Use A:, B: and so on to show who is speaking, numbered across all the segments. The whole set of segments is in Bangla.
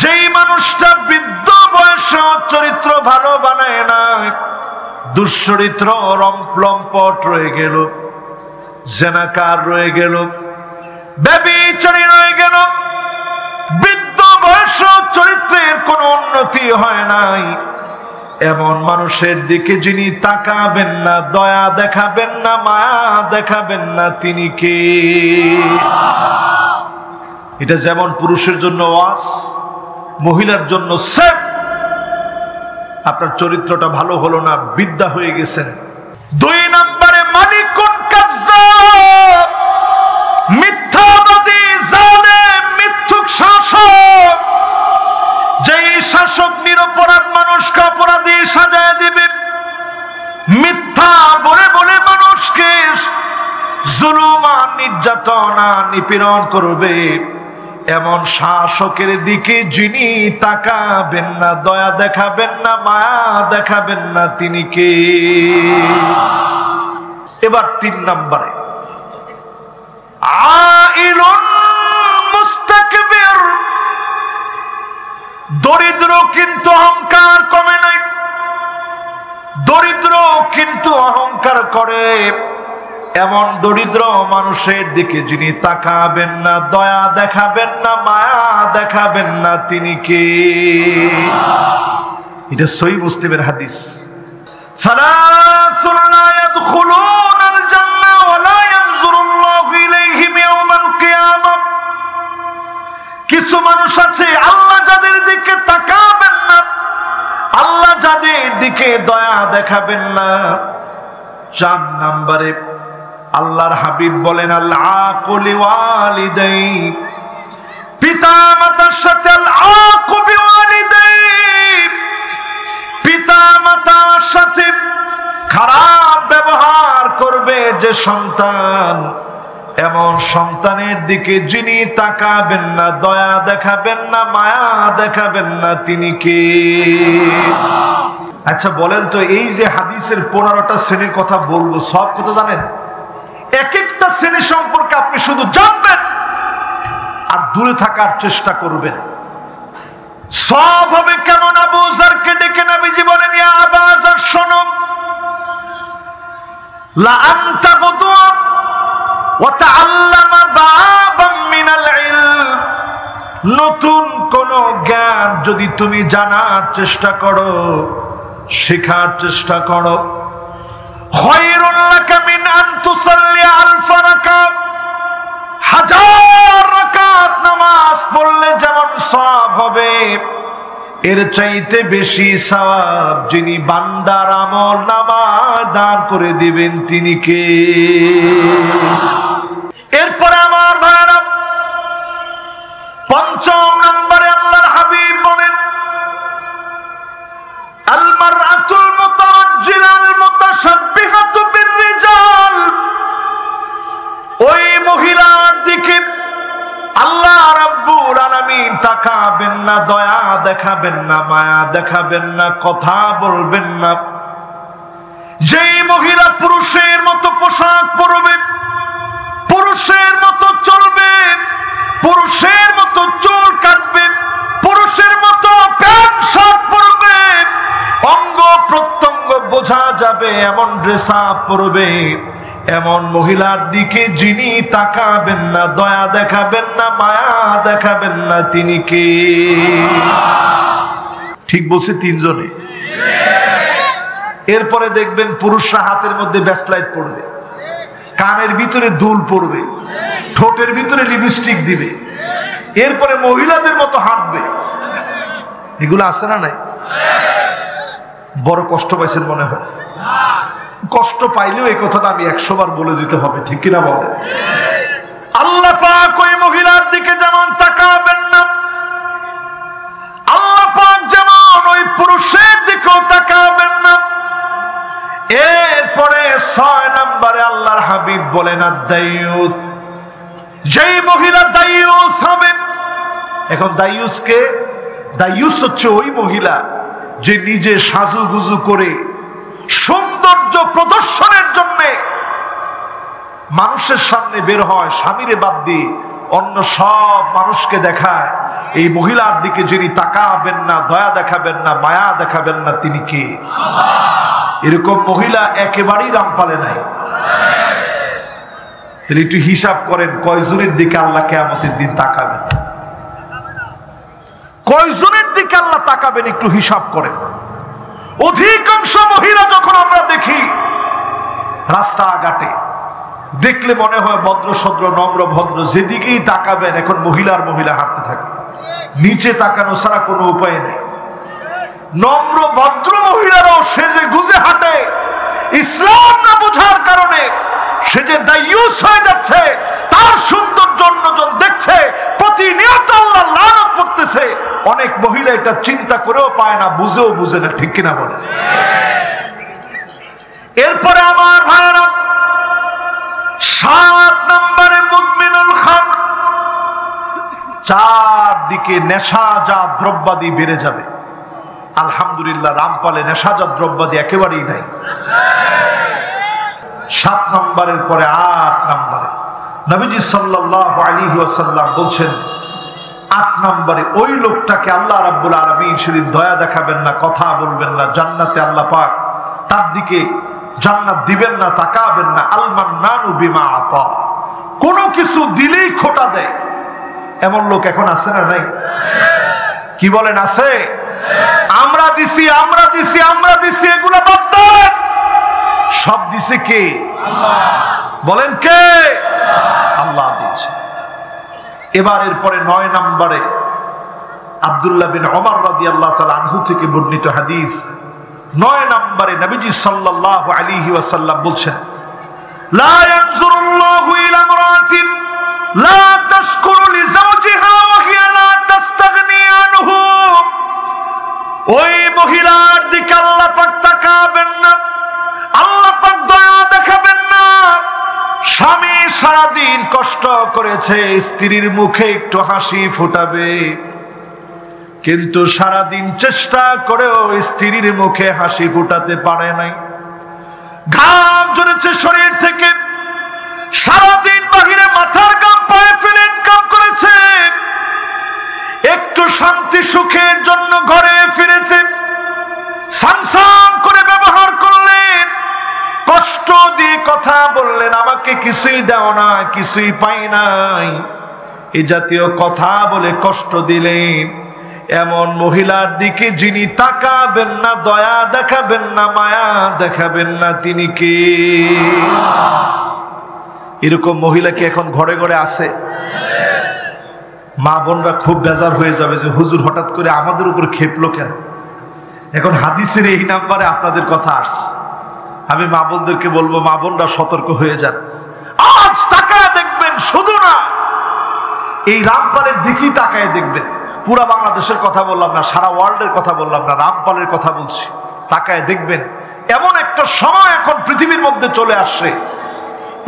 A: যেই মানুষটা বৃদ্ধ বয়সে চরিত্র ভালো বানায় না, দুশ্চরিত্র লম্পট রয়ে গেল, জেনাকার রয়ে গেল, ব্যভিচারী রয়ে গেল, বৃদ্ধ বয়স চরিত্রের কোনো উন্নতি হয় নাই, এমন মানুষের দিকে যিনি তাকাবেন না, দয়া দেখাবেন না, মায়া দেখাবেন না, তিনি কে? এটা যেমন পুরুষের জন্য ওয়াজ, মহিলার জন্য সেম। আপনার চরিত্রটা ভালো হলো না, বিদ্যা হয়ে গেছেন। 2 নম্বরে মালিকুন কাযযাব, মিথ্যাবাদী, জালেম, মিথ্যুক শাসক। যেই শাসক নিরপরাধ মানুষকে অপরাধী সাজায় দিবে, মিথ্যা বলে বলে মানুষকে জুলুম আর নির্যাতনা নিপীড়ন করবে, এমন শাসকের দিকে যিনি তাকাবেন না, দয়া দেখাবেন না, মায়া দেখাবেন না, তিনি কে? এবার 3 নম্বরে আইলুন মুস্তাকবির, দরিদ্র কিন্তু অহংকার কমে নাই, দরিদ্র কিন্তু অহংকার করে, এমন দরিদ্র মানুষের দিকে যিনি তাকাবেন না, দয়া দেখাবেন না, মায়া দেখাবেন না, তিনি কে? এটা সহিহ মুসলিমের হাদিস। সালাসুন লা ইয়াদখুলুনাল জান্নাহ ওয়া লা ইয়ানজুরুল্লাহু ইলাইহিম ইয়াওমাল কিয়ামাহ। কিছু মানুষ আছে আল্লাহ যাদের দিকে তাকাবেন না, আল্লাহ যাদের দিকে দয়া দেখাবেন না। 4 নম্বরে আল্লাহর হাবিব বলেন, আল আকুলি ওয়ালিদাই, পিতা মাতার সাথে, আল আকু বিওয়ালিদাই, পিতা মাতার সাথে খারাপ ব্যবহার করবে যে সন্তান, এমন সন্তানের দিকে যিনি তাকাবেন না, দয়া দেখাবেন না, মায়া দেখাবেন না, তিনি কে? আচ্ছা বলেন তো, এই যে হাদিসের 15টা শ্রেণীর কথা বলবো, সব কথা জানেন? এক একটা শ্রেণী সম্পর্কে আপনি শুধু জানবেন আর দূরে থাকার চেষ্টা করবেন। সব হবে কেমন? আবু যারকে ডেকে নবীজি বলেন, ইয়া আবা যার, শোনো, লা আনতা গুদওয়া ওয়া তাআল্লামা বাবাম মিনাল ইলম, নতুন কোন জ্ঞান যদি তুমি জানার চেষ্টা করো, শেখার চেষ্টা করো, খায়রুল লাকা মিন আন তুসাল্লি আলফ রাকাত, 1000 রাকাত নামাজ পড়লে যেমন সওয়াব হবে, এর চাইতে বেশি সওয়াব যিনি বান্দার আমল নামা দান করে দিবেন, তিনি কে? এরপরে আমার ভাইরা 5 নম্বরে আল্লাহর হাবিব বলেন, আল মারআতুল মুতারাজ্জিলাল মুতাশাব্বিহাতু বিররিজাল, ওই মহিলার দিকে আল্লাহ রাব্বুল আলামিন তাকাবেন না, দয়া দেখাবেন না, মায়া দেখাবেন না, কথা বলবেন না। যেই মহিলা পুরুষের মতো পোশাক পরবে, পুরুষের মতো চলবে, পুরুষের মতো চুল কাটবে, পুরুষের মতো প্যান্ট শার্ট পরবে, অঙ্গ প্রত্যঙ্গ বোঝা যাবে এমন ড্রেস আপ পরবে, এমন মহিলার দিকে যিনি তাকাবেন না, দয়া দেখাবেন না, মায়া দেখাবেন না, তিনি কে? ঠিক বলছে 3 জনে। এরপরে দেখবেন পুরুষরা হাতের মধ্যে ব্যাসলাইট পরবে, কানের ভিতরে দুল পরবে, ঠোঁটের ভিতরে লিপস্টিক দিবে, এরপরে মহিলাদের মতো হাঁটবে। এগুলো আছে না নাই? বড় কষ্ট পাইছেন মনে হয়। কষ্ট পাইলেও এই কথাটা আমি 100 বার বলে দিতে হবে, ঠিক কিনা বলেন? আল্লাহ পাক ওই মহিলার দিকে যেমন তাকাবেন না, আল্লাহ পাক যেমন ওই পুরুষের দিকেও তাকাবেন না। এরপরে 6 নম্বরে আল্লাহর হাবিব বলেন, আদ-দায়ুস, যেই মহিলা দায়ুস হবে। এখন দায়ুসকে, দায়ুস হচ্ছে ওই মহিলা যে নিজে সাজুগুজু করে সৌন্দর্য প্রদর্শনের জন্য মানুষের সামনে বের হয়, স্বামীরে বাদ দিয়ে অন্য সব মানুষকে দেখায়, এই মহিলার দিকে যিনি তাকাবেন না, দয়া দেখাবেন না, মায়া দেখাবেন না, তিনি কে? এরকম মহিলা একেবারেই রামপালে নাই। তাহলে একটু হিসাব করেন, কয়জনের দিকে আল্লাহ কিয়ামতের দিন তাকাবেন? কয়জনের দিকে আল্লাহ তাকাবেন একটু হিসাব করেন। অধিকাংশ মহিলা যখন আমরা দেখি রাস্তাঘাটে, দেখলে মনে হয় ভদ্র সদ্র নম্র ভদ্র, যেদিকেই তাকাবেন এখন মহিলার মহিলা হাঁটতে থাকে, নিচে তাকানো ছাড়া কোনো উপায় নেই। নম্র ভদ্র মহিলারাও সেজে গুজে হাঁটে, ইসলাম না বোঝার কারণে সে যে দায়ুস হয়ে যাচ্ছে, তার সৌন্দর্য অন্যজন দেখছে, প্রতিনিয়ত আল্লাহ লানত করতেছে। অনেক মহিলা এটা চিন্তা করেও পায় না, বুঝেও বুঝে না, ঠিক কিনা বলে? এরপরে আমার ভাইরা, 7 নম্বরে মুদমিনুল খামর, চারদিকে নেশাজাত দ্রব্যাদি বেড়ে যাবে। আলহামদুলিল্লাহ, রামপালে নেশাজাত দ্রব্যাদি একেবারেই নাই। 7 নম্বরের পরে 8 নম্বরে নবীজি সাল্লাল্লাহু আলাইহি ওয়াসাল্লাম বলছেন, 8 নম্বরে ওই লোকটাকে আল্লাহ রাব্বুল আলামিন সেদিন দয়া দেখাবেন না, কথা বলবেন না, জান্নাতে আল্লাহ পাক তার দিকে জান্নাত দিবেন না, তাকাবেন না। আল মান্নানু বিমা আতা, কোনো কিছু দিলেই খোটা দেয়, এমন লোক এখন আছে না নাই? কি বলেন, আছে? আমরা দিছি, আমরা দিছি, আমরা দিছি, এগুলা বাদ দেন। সব দিছে কে? আল্লাহ। বলেন কে? আল্লাহ দিয়েছে। এবার এরপরে 9 নম্বরে আব্দুল্লাহ বিন ওমর রাদিয়াল্লাহু তাআলা আনহু থেকে বর্ণিত হাদিস, 9 নম্বরে নবীজি সাল্লাল্লাহু আলাইহি ওয়াসাল্লাম বলছেন, লা ইয়ানজুরুল্লাহু ইলা ইমরাতিন লা তাশকুরু লিজাওজিহা ওয়া হিয়া লা তাস্তাগনি আনহু। ওই মহিলার দিকে আল্লাহ পাক তাকাবেন না, আল্লাহ পাক দয়া দেখাবেন না। স্বামী সারাদিন কষ্ট করেছে, স্ত্রীর মুখে একটু হাসি ফোটাবে, কিন্তু সারাদিন চেষ্টা করেও স্ত্রীর মুখে হাসি ফোটাতে পারে নাই। ঘাম ঝরেছে শরীর থেকে, সারাদিন বাহিরে মাথার ঘাম পায়ে ফেলে ইনকাম করেছে, একটু শান্তি সুখের জন্য ঘরে ফিরেছে, সানসান করে ব্যবহার করলেন, কষ্ট দিয়ে কথা বললেন, আমাকে কিছুই দাও না, কিছুই পাই নাই, এই জাতীয় কথা বলে কষ্ট দিলেন। এমন মহিলার দিকে যিনি তাকাবেন না, দয়া দেখাবেন না, মায়া দেখাবেন না, তিনি কে? এরকম মহিলা কি এখন ঘরে ঘরে আছে? মা বোনরা খুব বেজার হয়ে যাবে যে হুজুর হঠাৎ করে আমাদের উপর খেপলো কেন। এখন হাদিসের এই নাম্বারে আপনাদের কথা আসছে, আমি মা বোনদেরকে বলবো, মা বোনরা সতর্ক হয়ে যান। আজ তাকায় দেখবেন, শুধু না এই রামপালের দিকেই তাকায় দেখবেন। পুরা বাংলাদেশের কথা বললাম না, সারা ওয়ার্ল্ডের কথা বললাম না, রামপালের কথা বলছি। তাকায় দেখবেন, এমন একটা সময় এখন পৃথিবীর মধ্যে চলে আসছে,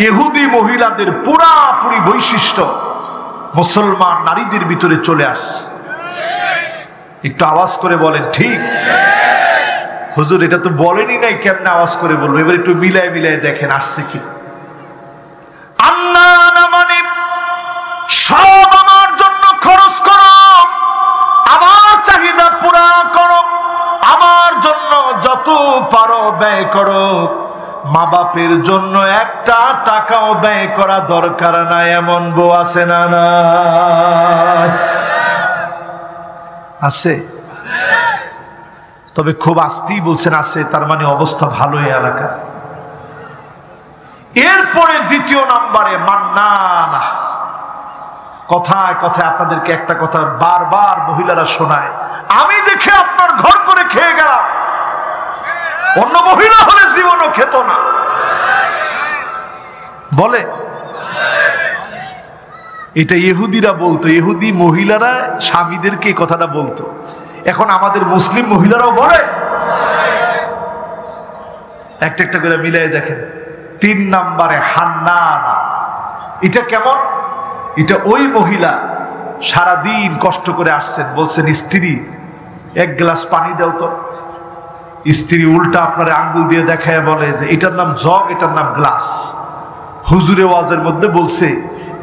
A: ইহুদি মহিলাদের পুরাপুরি বৈশিষ্ট্য মুসলমান নারীদের ভিতরে চলে আসছে। একটু আওয়াজ করে বলেন ঠিক? হুজুর এটা তো বলেনি নাই, কেমনে আওয়াজ করে বলবো? এবার একটু মিলায় মিলায় দেখেন আসছে কি। আল্লাহ না মানে সব আমার জন্য খরচ করো, আমার চাহিদা পুরা করো, আমার জন্য যত পারো ব্যয় করো, মা বাপের জন্য একটা টাকাও ব্যয় করা দরকার নাই, এমন বউ আছে না? না আছে? তবে খুব আস্তেই বলছেন আছে, তার মানে অবস্থা ভালো এই এলাকা। এরপরে 2 নম্বরে মান্নানা, কথায় কথায় আপনাদেরকে একটা কথা বারবার মহিলারা শোনায়, আমি দেখে আপনার ঘর করে খেয়ে গেলাম, অন্য মহিলা হলে জীবনও খেত না। বলে এটা ইহুদিরা বলতো, ইহুদি মহিলারা স্বামীদেরকে এই কথাটা বলতো। এখন আমাদের মুসলিম মহিলারাও বলে। একটা একটা করে মিলাই দেখেন। 3 নম্বরে হান্নানা, এটা কেমন? এটা ওই মহিলা সারাদিন কষ্ট করে আসছেন, বলছেন স্ত্রী 1 গ্লাস পানি দাও তো। স্ত্রী উল্টা আপনার আঙ্গুল দিয়ে দেখায় বলে যে এটার নাম জগ, এটার নাম গ্লাস। হুজুরে ওয়াজের মধ্যে বলছে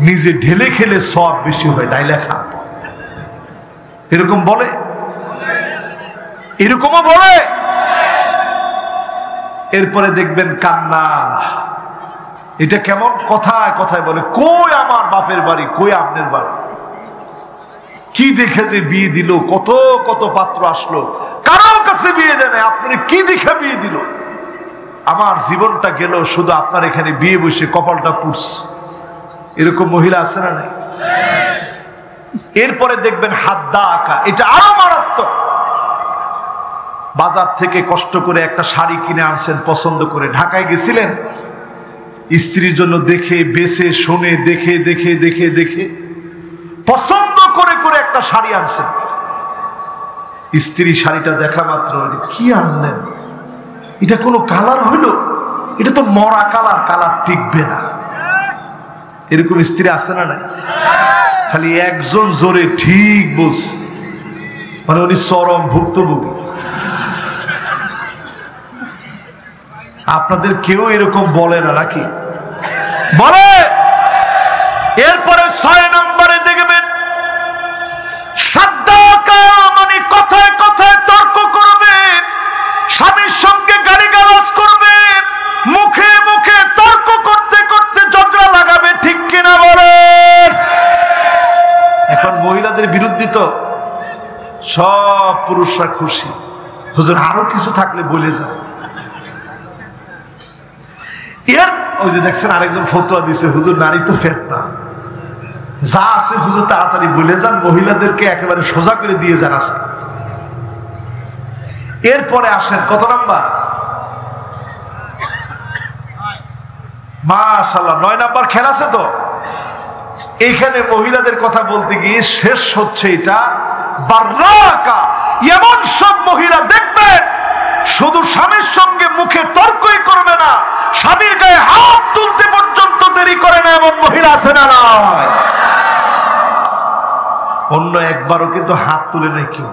A: নিজে ঢেলে খেলে সব বেশি হয়, ডাইলা খা। এরকম বলে, এরকমও বলে। এরপরে দেখবেন কান্না। এটা কেমন কথায় কথায় বলে, কই আমার বাপের বাড়ি, কই আপনার বাড়ি, কি দেখে যে বিয়ে দিল, কত কত পাত্র আসলো, কারোর কাছে বিয়ে দেয় না, আপনার কি দেখে বিয়ে দিল, আমার জীবনটা গেল শুধু আপনার এখানে বিয়ে বসে কপালটা পুড়ছে। এরকম মহিলা আছে না নাই? এরপরে দেখবেন হাদ্দা আঁকা, এটা আরো মারাত্মক। বাজার থেকে কষ্ট করে একটা শাড়ি কিনে আনছেন পছন্দ করে, ঢাকায় গেছিলেন, স্ত্রীর জন্য দেখে বেছে শুনে দেখে দেখে দেখে দেখে পছন্দ করে করে একটা শাড়ি আনছেন। স্ত্রী শাড়িটা দেখা মাত্র, কি আনলেন, এটা কোনো কালার হইলো, এটা তো মরা কালার, কালার টিকবে না। এরকম স্ত্রী আছে না নাই? খালি একজন জোরে ঠিক বুঝ, মানে উনি চরম ভুক্তভোগী। আপনাদের কেউ এরকম বলে না নাকি? বলে। এরপরে 6 নম্বরে দেখবেন সাদ্দাকা, মানে কথায় কথায় তর্ক করবে, স্বামীর সঙ্গে গালিগালাজ করবে, মুখে মুখে তর্ক করতে করতে ঝগড়া লাগাবে, ঠিক কিনা বলেন? এখন মহিলাদের বিরুদ্ধে তো সব পুরুষরা খুশি, হুজুর আরো কিছু থাকলে বলে যান। এর ওই যে দেখছেন আরেকজন ফতোয়া দিছে, হুজুর নারী তো ফেতনা, যা আছে হুজুর তাড়াতাড়ি বলে যান, মহিলাদেরকে একেবারে সোজা করে দিয়ে যান আজকে। এরপরে আসেন কত নাম্বার? মাশাআল্লাহ 9 নাম্বার খেলা আছে তো। এইখানে মহিলাদের কথা বলতে গিয়ে শেষ হচ্ছে এটা বাররাকা। এমন সব মহিলা দেখবেন শুধু স্বামীর সঙ্গে মুখে তর্কই করবে না, স্বামীর গায়ে হাত তুলতে পর্যন্ত দেরি করে না, এমন মহিলা আছে না নয়? অন্য একবারও কিন্তু হাত তুলে নাই কেউ।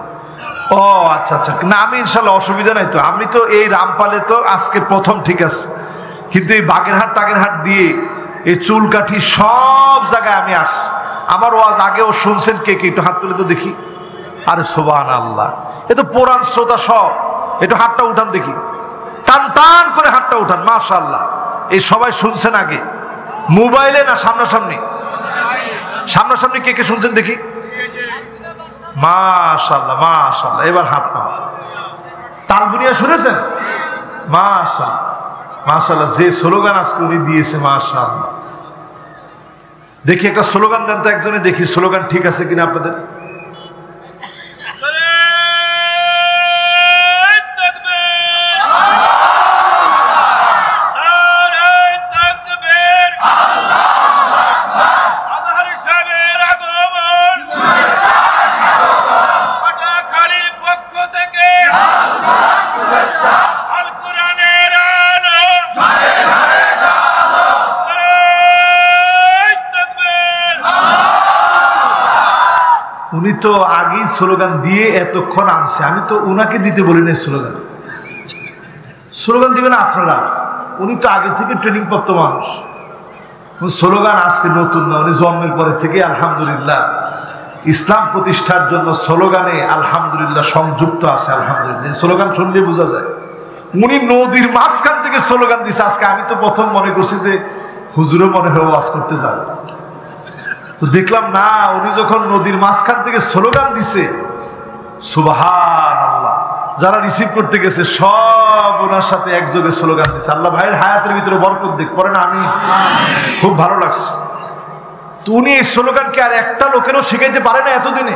A: ও আচ্ছা আচ্ছা, না আমি ইনশাল্লাহ অসুবিধা নাই তো, আমি তো এই রামপালে তো আজকে প্রথম, ঠিক আছে, কিন্তু এই বাগেরহাট টাগেরহাট দিয়ে এই চুলকাঠি সব জায়গায় আমি আসি। আমার ওয়াজ আগেও শুনছেন কে কে? একটু হাত তুলে তো দেখি। আরে সুবহানাল্লাহ, এ তো পুরান শ্রোতা সব, একটু হাতটা উঠান দেখি, টান টান করে হাতটা উঠান। মাশাআল্লাহ, এই সবাই শুনছেন আগে মোবাইলে না সামনাসামনি? সামনাসামনি কে কে শুনছেন দেখি? মাশাআল্লাহ মাশাআল্লাহ। এবার হাত নাও। তালবুনিয়া শুনেছেন? মাশাআল্লাহ মাশাআল্লাহ, যে স্লোগান আজকে উনি দিয়েছে, মাশাআল্লাহ। দেখি একটা স্লোগান দেন তো একজনে, দেখি স্লোগান ঠিক আছে কিনা আপনাদের। উনি তো আগেই স্লোগান দিয়ে এতক্ষণ আনছে, আমি তো উনাকে দিতে বলি না স্লোগান। স্লোগান দিবেন আপনারা, উনি তো আগে থেকে ট্রেনিং প্রাপ্ত মানুষ। স্লোগান আজকে নতুন না, উনি জন্মের পরে থেকে আলহামদুলিল্লাহ ইসলাম প্রতিষ্ঠার জন্য স্লোগানে আলহামদুলিল্লাহ সংযুক্ত আছে। আলহামদুলিল্লাহ স্লোগান শুনলে বোঝা যায়। উনি নদীর মাঝখান থেকে স্লোগান দিছে আজকে। আমি তো প্রথম মনে করছি যে হুজুরও মনে হয় ওয়াজ করতে যাবে, তো দেখলাম না, উনি যখন নদীর মাঝখান থেকে স্লোগান দিছে, সুবহানাল্লাহ, যারা রিসিভ করতে গেছে সব ওনার সাথে একযোগে স্লোগান দিছে। আল্লাহ ভাইয়ের হায়াতের ভিতরে বরকত দিক, পরে না আমি খুব ভালো লাগছে। তো উনি এই স্লোগানকে আর একটা লোকেরও শিখাইতে পারে না এতদিনে,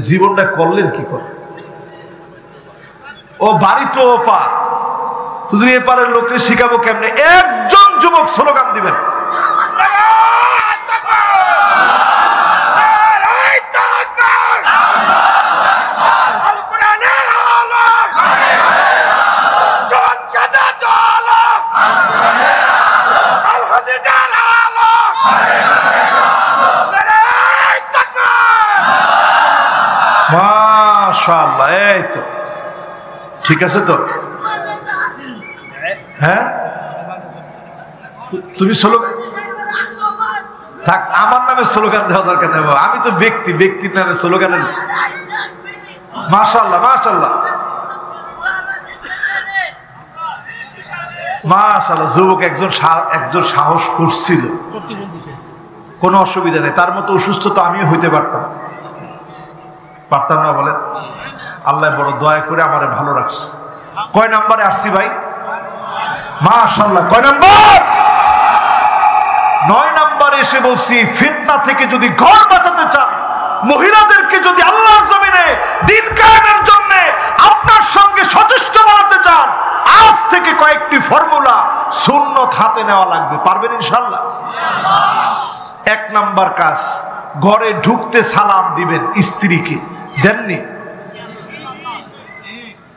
A: জীবনটা করলেন কি করে? ও বাড়ি তো ওপা, তুমি এপারের লোককে শিখাবো কেমনে? একজন যুবক স্লোগান দিবেন, মাশাআল্লাহ। এই তো ঠিক আছে তো। হ্যাঁ তুমি স্লোগান নামে স্লোগান দেওয়া দরকার নেই, আমি তো ব্যক্তির নামে স্লোগানের। মাশাআল্লাহ মাশাআল্লাহ মাশাআল্লাহ, যুবক একজন সাহস করছিল, কোনো অসুবিধা নেই। তার মতো অসুস্থ তো আমিও হইতে পারতাম না বলেন। আল্লাহ বড় দয়া করে আমারে ভালো রাখছে। কয় নম্বরে আসছি ভাই? মাশাআল্লাহ, কয় নম্বর? 9 নম্বরে এসে বলছি, ফিতনা থেকে যদি ঘর বাঁচাতে চান, মহিলাদেরকে যদি আল্লাহর জমিনে দ্বীন কায়েমের জন্য আপনার সঙ্গে সচেষ্ট বানাতে চান, আজ থেকে কয়েকটি ফর্মুলা সুন্নত হাতে নেওয়া লাগবে। পারবেন ইনশাআল্লাহ? 1 নাম্বার কাজ, ঘরে ঢুকতে সালাম দিবেন স্ত্রীকে। দেননি?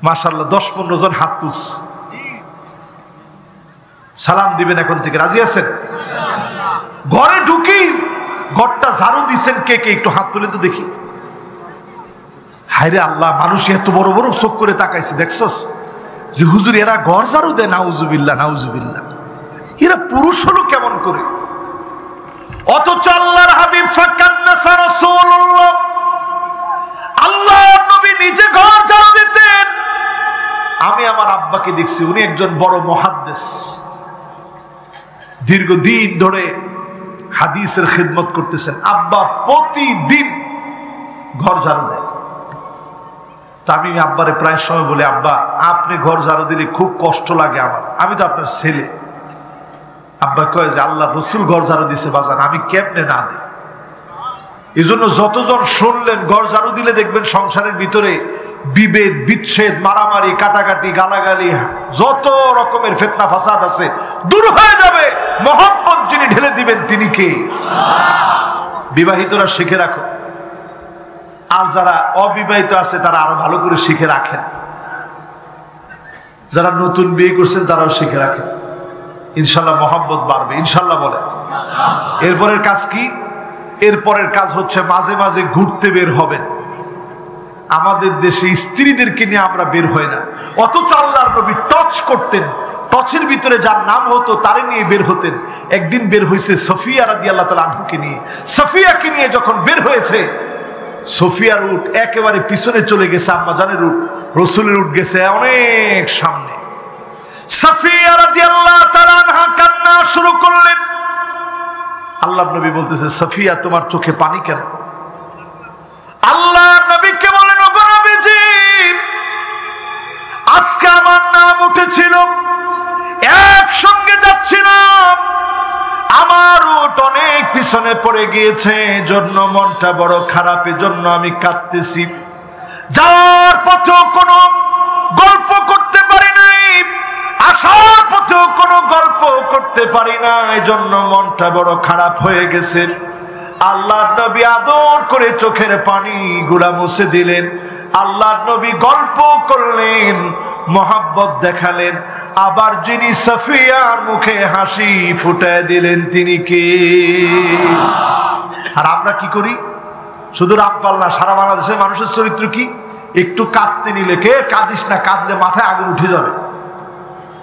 A: মাশাআল্লাহ 10-15 জন হাত তুলস। সালাম দিবেন এখন থেকে, রাজি আছেন? ঘরে ঢুকেই ঘরটা ঝাড়ু দিচ্ছেন কে কে একটু হাত তুলে তো দেখি। হায়রে আল্লাহ, মানুষ এত বড় বড় চোখ করে তাকাইছে, দেখছস যে হুজুর এরা ঘর ঝাড়ু দেয়? নাউজুবিল্লাহ নাউজুবিল্লাহ, এরা পুরুষ হলো কেমন করে? অথচ আল্লাহর হাবিব ফাকান্নাসা রাসূলুল্লাহ, আল্লাহর নবী নিজে ঘর ঝাড়ু দিতেন। আমি আমার আব্বাকে দেখছি, উনি একজন বড় মুহাদ্দিস, দীর্ঘদিন ধরে হাদিসের খিদমত করতেছেন। আব্বা প্রতিদিন ঘর ঝাড়ু দেয়। তা আমি আব্বারে প্রায় সময় বলি, আব্বা আপনি ঘর ঝাড়ু দিলে খুব কষ্ট লাগে আমার, আমি তো আপনার ছেলে। আব্বা কয় যে আল্লাহ রসুল ঘর ঝাড়ু দিছে বাজান, আমি কেমনে না দিই। এই জন্য যতজন শুনলেন ঘর ঝাড়ু দিলে দেখবেন সংসারের ভিতরে বিভেদ বিচ্ছেদ, মারামারি, কাটাকাটি, গালাগালি, যত রকমের ফিতনা ফাসাদ আছে দূর হয়ে যাবে। মহব্বত যিনি ঢেলে দিবেন তিনি কে? বিবাহিতরা শিখে রাখো, আর যারা অবিবাহিত আছে তারা আরো ভালো করে শিখে রাখেন। যারা নতুন বিয়ে করছেন তারাও শিখে রাখেন, ইনশাল্লাহ মহব্বত বাড়বে। ইনশাল্লাহ বলে। এরপরের কাজ কি? এরপরের কাজ হচ্ছে মাঝে মাঝে ঘুরতে বের হবেন। আমাদের দেশে স্ত্রীদেরকে নিয়ে আমরা বের হই না, অথচ আল্লাহর নবী টচ করতেন। টচের ভিতরে যার নাম হতো তারে নিয়ে বের হতেন। একদিন বের হয়েছে সফিয়া রাদিয়াল্লাহু তাআলা আনহাকে নিয়ে। সফিয়াকে নিয়ে যখন বের হয়েছে, সফিয়ার উট একেবারে পিছনে চলে গেছে, আম্মা জানের উট, রাসূলের উট গেছে অনেক সামনে। সফিয়া রাদিয়াল্লাহু তাআলা আনহা কান্না শুরু করলেন। আল্লাহর নবী বলতেছে, সফিয়া তোমার চোখে পানি কেন? আল্লাহর নবীকে বলেন, ওগো নবীজি, আজকে আমার নাম উঠেছিল, একসঙ্গে যাচ্ছিলাম, আমার উট অনেক পিছনে পড়ে গিয়েছে, এজন্য মনটা বড় খারাপ, এজন্য আমি কাঁদতেছি। যাওয়ার পথেও কোনো গল্প করতে পারি নাই, আসার পথেও কোনো গল্প করতে পারি না, এজন্য মনটা বড় খারাপ হয়ে গেছে। আল্লাহর নবী আদর করে চোখের পানি গুলা মুছে দিলেন। আল্লাহর নবী গল্প করলেন, মহব্বত দেখালেন। আবার যিনি সফিয়ার মুখে হাসি ফুটায় দিলেন তিনি কে? আর আমরা কি করি? শুধু রামপাল না, সারা বাংলাদেশের মানুষের চরিত্র কি? একটু কাঁদতে নিলে, কে কাঁদিস না, কাঁদলে মাথায় আগুন উঠে যাবে,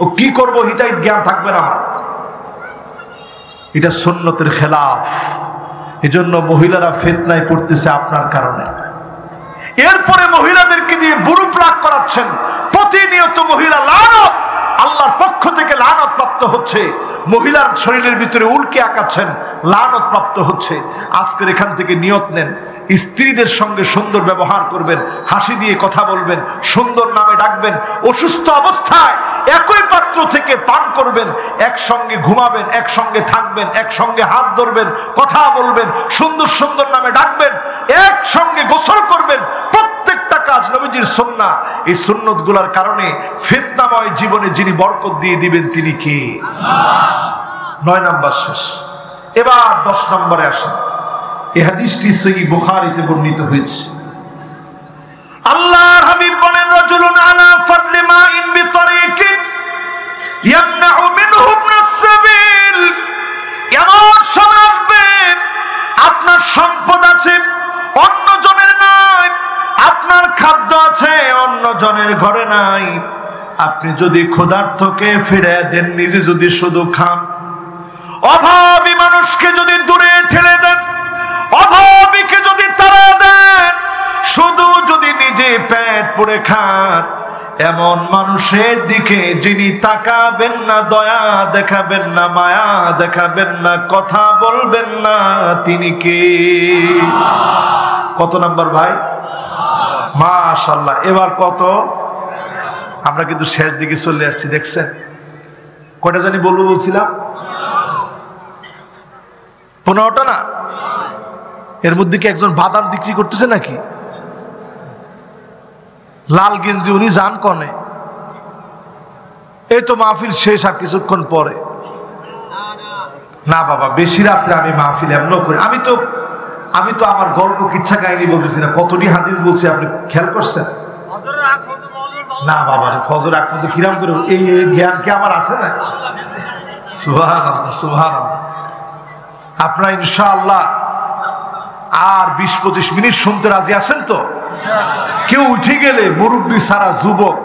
A: ও কি করবো হিদায়াত জ্ঞান থাকবে না আমার। এটা সুন্নতের খেলাফ। এজন্য মহিলারা ফিতনায় পড়তেছে আপনার কারণে। এরপরে মহিলাদেরকে দিয়ে বুড়ো প্লাগ করাচ্ছেন, প্রতিনিয়ত মহিলা লানত, আল্লাহর পক্ষ থেকে লানত প্রাপ্ত হচ্ছে। মহিলার শরীরের ভিতরে উল্কে আঁকাচ্ছেন, লানত প্রাপ্ত হচ্ছে। আজকের এখান থেকে নিয়ত নেন, স্ত্রীদের সঙ্গে সুন্দর ব্যবহার করবেন, হাসি দিয়ে কথা বলবেন, সুন্দর নামে ডাকবেন। অসুস্থ অবস্থায় একই পাত্র থেকে পান করবেন, একসঙ্গে ঘুমাবেন, একসঙ্গে থাকবেন, একসঙ্গে হাত ধরবেন, কথা বলবেন, সুন্দর সুন্দর নামে ডাকবেন, একসঙ্গে গোসল করবেন। প্রত্যেকটা কাজ নবীজির সুন্নাহ। এই সুন্নতগুলোর কারণে ফিতনাময় জীবনে যিনি বরকত দিয়ে দিবেন তিনি কে? 9 নাম্বার শেষ। এবার 10 নম্বরে আসেন। এই হাদিসটি সহিহ বুখারীতে বর্ণিত হয়েছে। আল্লাহর হাবিব বলেন, রাজুলুন আলা ফাদলি মাইন বিতরিকিন ইয়ামনাউ মিনহু ইবনাস সাবিল। এমন সময় আসবে আপনার সম্পদ আছে, অন্য জনের নাই, আপনার খাদ্য আছে, অন্য জনের ঘরে নাই। আপনি যদি ক্ষুধার্তকে ফিরে দেন, নিজে যদি শুধু খান, অভাবী মানুষকে যদি দূরে ঠেলে দেন, অভাবীকে যদি তারা দেন, শুধু যদি নিজে পেট পুড়ে খান, এমন মানুষের দিকে যিনি তাকাবেন না, দয়া দেখাবেন না, মায়া দেখাবেন না, কথা বলবেন না, তিনি কে? কত নাম্বার ভাই? মাশাআল্লাহ। এবার কত? আমরা কিন্তু শেষ দিকে চলে আসছি, দেখছেন? কয়টা জানি বলবো বলছিলাম? 15টা না? এর মধ্যে কি একজন বাদাম বিক্রি করতেছে নাকি? লাল গেঞ্জি, উনি যান কনে? এই তো মাহফিল শেষ, আর কিছুক্ষণ পরে। না বাবা, বেশি রাত্রে আমি মাহফিল এমন করি? আমি তো আমার গল্প কিচ্ছা কাহিনী বলতেছি না। কতটি হাদিস বলছি আপনি খেয়াল করছেন? না বাবা, ফজর আগ পর্যন্ত কিরাম করে এই জ্ঞান কি আমার আছে না? সুবহানাল্লাহ, সুবহানাল্লাহ। আপনারা ইনশাআল্লাহ আর 20-25 মিনিট শুনতে রাজি আছেন তো? কেউ উঠে গেলে মুরব্বী সারা যুবক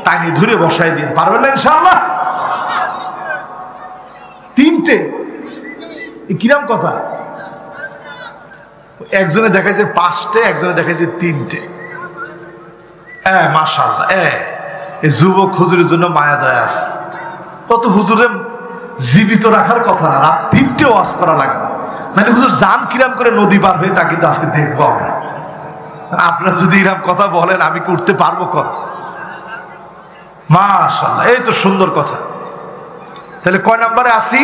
A: টানি ধরে বসাই দিন, পারবেন না ইনশাআল্লাহ? 3টে কিরাম কথা? একজনে দেখাইছে 5টে, একজনে দেখাইছে 3টে। মাশাআল্লাহ। এই যুবক হুজুরের জন্য মায়া দয়া আছে। কত হুজুরে জীবিত রাখার কথা না, রাত 3টে ওয়াজ করা লাগবে। মানে হুজুর জান কিরাম করে নদী পার হয়ে, তা কিন্তু আজকে দেখবো আমরা। আপনারা যদি এরকম কথা বলেন, আমি করতে পারবো কত? মাশাআল্লাহ, এই তো সুন্দর কথা। তাহলে কয় নাম্বারে আসি?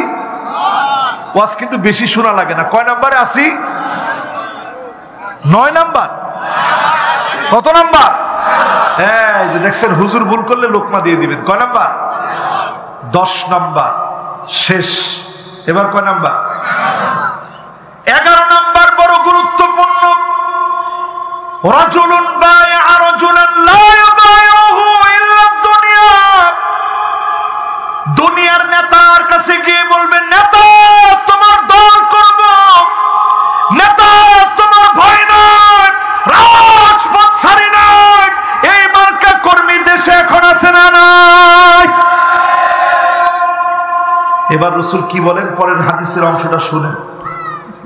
A: ওয়াজ কিন্তু বেশি শোনা লাগে না। কয় নাম্বারে আসি? 9 নাম্বার। কত নাম্বার? এই যে দেখছেন, হুজুর ভুল করলে লোকমা দিয়ে দিবেন। কয় নাম্বার? 10 নাম্বার। শেষ। এবার কয় নাম্বার? 11 নাম্বার বড় গুরুত্বপূর্ণ। রাজুলুন বায়আ রাজুলান লা ইয়াবায়ুহু ইল্লা দুনিয়া। দুনিয়ার নেতার কাছে গিয়ে বলবেন, নেতা তোমার দল করব, নেতা তোমার ভয় নয়, রাজপথ ছাড়ি নয়। এই মার্কা কর্মী দেশে এখন আছে না নাই? এবার রাসূল কি বলেন? পরের হাদিসের অংশটা শুনেন।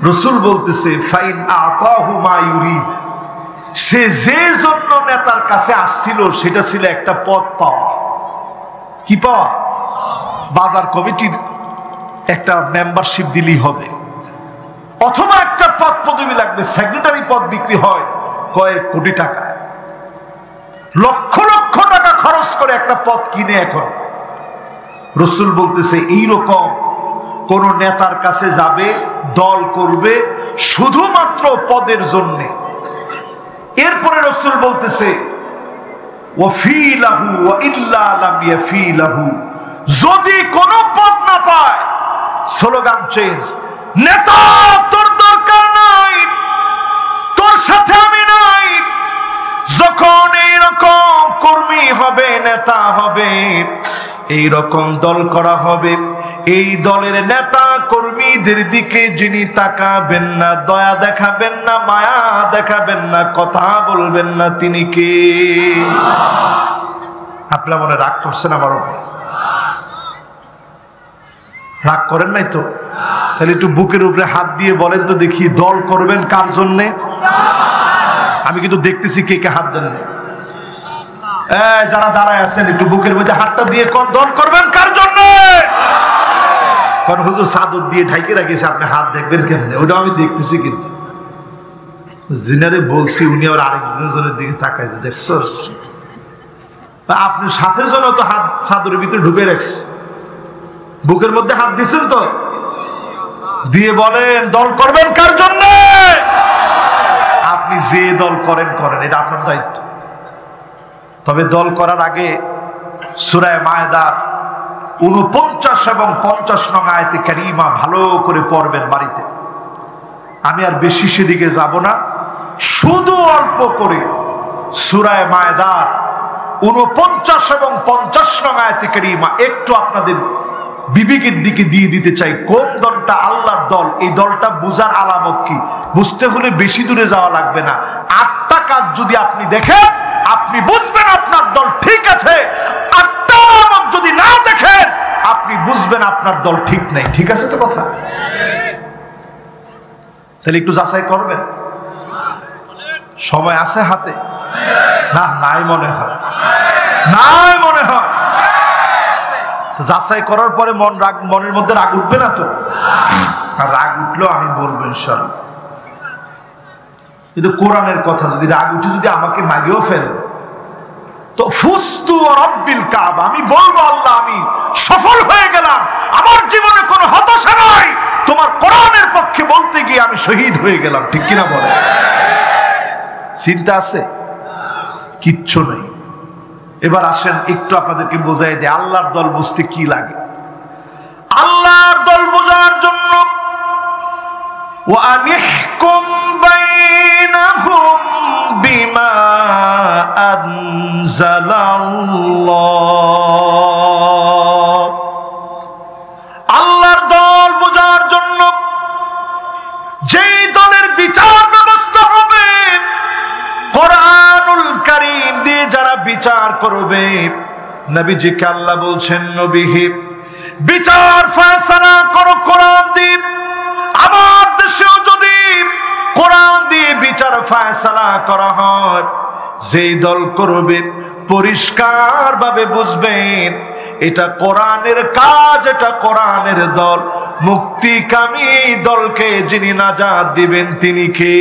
A: রাসূল বলতেছে, ফাইন আতাহু মা ইউরিদ। সে যে জন্য নেতার কাছে আসছিল, সেটা ছিল একটা পদ পাওয়া। কি পাওয়া? বাজার কমিটির একটা মেম্বারশিপ দিলেই হবে, অথবা একটা পদ পদবি লাগবে। সেক্রেটারি পদ বিক্রি হয় কয়েক কোটি টাকায়, লক্ষ লক্ষ টাকা খরচ করে একটা পদ কিনে। এখন রাসূল বলতেছে, এইরকম কোন নেতার কাছে যাবে, দল করবে শুধুমাত্র পদের জন্য। এরপরে রাসূল বলতেছে, ওয়াফি লাহু ওয়া ইল্লা লাম ইয়াফি লাহু। যদি কোন পদ না পায়, স্লোগান চেঞ্জ, নেতা তোর দরকার নাই, তোর সাথে আমি নাই। যখন এইরকম কর্মী হবে, নেতা হবে, এইরকম দল করা হবে, এই দলের নেতা কর্মীদের দিকে যিনি তাকাবেন না, দয়া দেখাবেন না, মায়া দেখাবেন না, কথা বলবেন না, তিনি কে? আপনারা মনে রাগ করছেন আমার উপর? রাগ করেন নাই তো? তাহলে একটু বুকের উপরে হাত দিয়ে বলেন তো দেখি, দল করবেন কার জন্যে? আমি কিন্তু দেখতেছি কে কে হাত দেন। যারা দাঁড়ায় আছেন, একটু বুকের মধ্যে হাতটা দিয়ে দল করবেন কার জন্য? কারণ হুজুর চাদর দিয়ে ঢাইকে রাখিয়েছে, আপনি হাত দেখবেন কেমনে? ওটা আমি দেখতেছি। কিন্তু জিনারে বলছি, উনি আবার আরেকজনের দিকে তাকাইছে, দেখছস? আপনি সাথের জন্য তো হাত চাদরের ভিতরে ঢুকে রাখছে, বুকের মধ্যে হাত দিচ্ছেন তো, দিয়ে বলেন দল করবেন কার জন্য? আপনি যে দল করেন করেন, এটা আপনার দায়িত্ব। তবে দল করার আগে সূরা মায়েদার 49 এবং 50 নং আয়াতে কারিমা ভালো করে পড়বেন বাড়িতে। আমি আর বেশি সেদিকে যাব না, শুধু অল্প করে সূরা মায়েদার 49 এবং 50 নং আয়াতে কারিমা একটু আপনাদের বিবেকের দিকে দিয়ে দিতে চাই। কোন দলটা আল্লাহর দল, এই দলটা বুঝার আলামত কি? বুঝতে হলে বেশি দূরে যাওয়া লাগবে না। 8টা কাজ যদি আপনি দেখেন, আপনি বুঝবেন আপনার দল ঠিক আছে। 8টা আলামত যদি না দেখেন, আপনি বুঝবেন আপনার দল ঠিক নাই। ঠিক আছে তো কথা? তাহলে একটু যাচাই করবেন, সময় আছে হাতে? না, নাই মনে হয়, নাই মনে হয়। যাচাই করার পরে মনের মধ্যে রাগ উঠবে না তো? আর রাগ উঠলেও আমি বলবো ইনশাআল্লাহ। কিন্তু কোরআনের কথা যদি রাগ উঠে যদি আমাকে মাগিয়েও ফেলে, তো ফুস্তু রব্বিল কাবা, আমি বলবো আল্লাহ আমি সফল হয়ে গেলাম, আমার জীবনে কোনো হতাশা নাই, তোমার কোরআনের পক্ষে বলতে গিয়ে আমি শহীদ হয়ে গেলাম। ঠিক কিনা বলে? চিন্তা আছে? কিচ্ছু নেই। এবার আসেন একটু আপনাদেরকে বোঝাই দেয় আল্লাহর দল বুঝতে কি লাগে। আল্লাহর দল বোঝার জন্য ওয়ানিহকুম বাইনাহুম বিমা আনজালাল্লাহ, আল্লাহর দল বোঝার জন্য যেই দলের বিচার ব্যবস্থা হবে, কোরআনুল কারীম দিয়ে যারা বিচার করবে, নবীজিকে আল্লাহ বলছেন নবীহি বিচার ফয়সালা করো কোরআন দিয়ে। আমার দেশেও যদি কোরআন দিয়ে বিচার ফয়সালা করা হয়, যেই দল করবে পরিষ্কার ভাবে বুঝবেন এটা কোরআনের কাজ, এটা কোরআনের দল। মুক্তিকামী দলকে যিনি নাজাত দিবেন তিনি কে?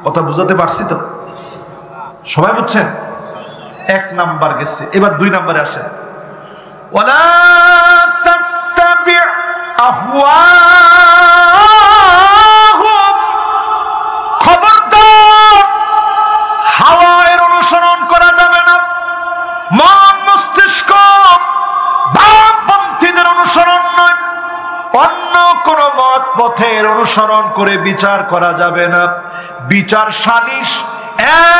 A: কথা বুঝাতে পারছি তো? সবাই বুঝছেন? এক নাম্বার গেছে, এবার দুই নাম্বারে আসেন। ওয়ালা তাত্তাবি আহওয়াহুম, খবরদার হাওয়ার অনুসরণ করা যাবে না। মন মস্তিষ্ক বামপন্থীদের অনুসরণ নয়, অন্য কোন মত পথের অনুসরণ করে বিচার করা যাবে না। বিচার সালিশ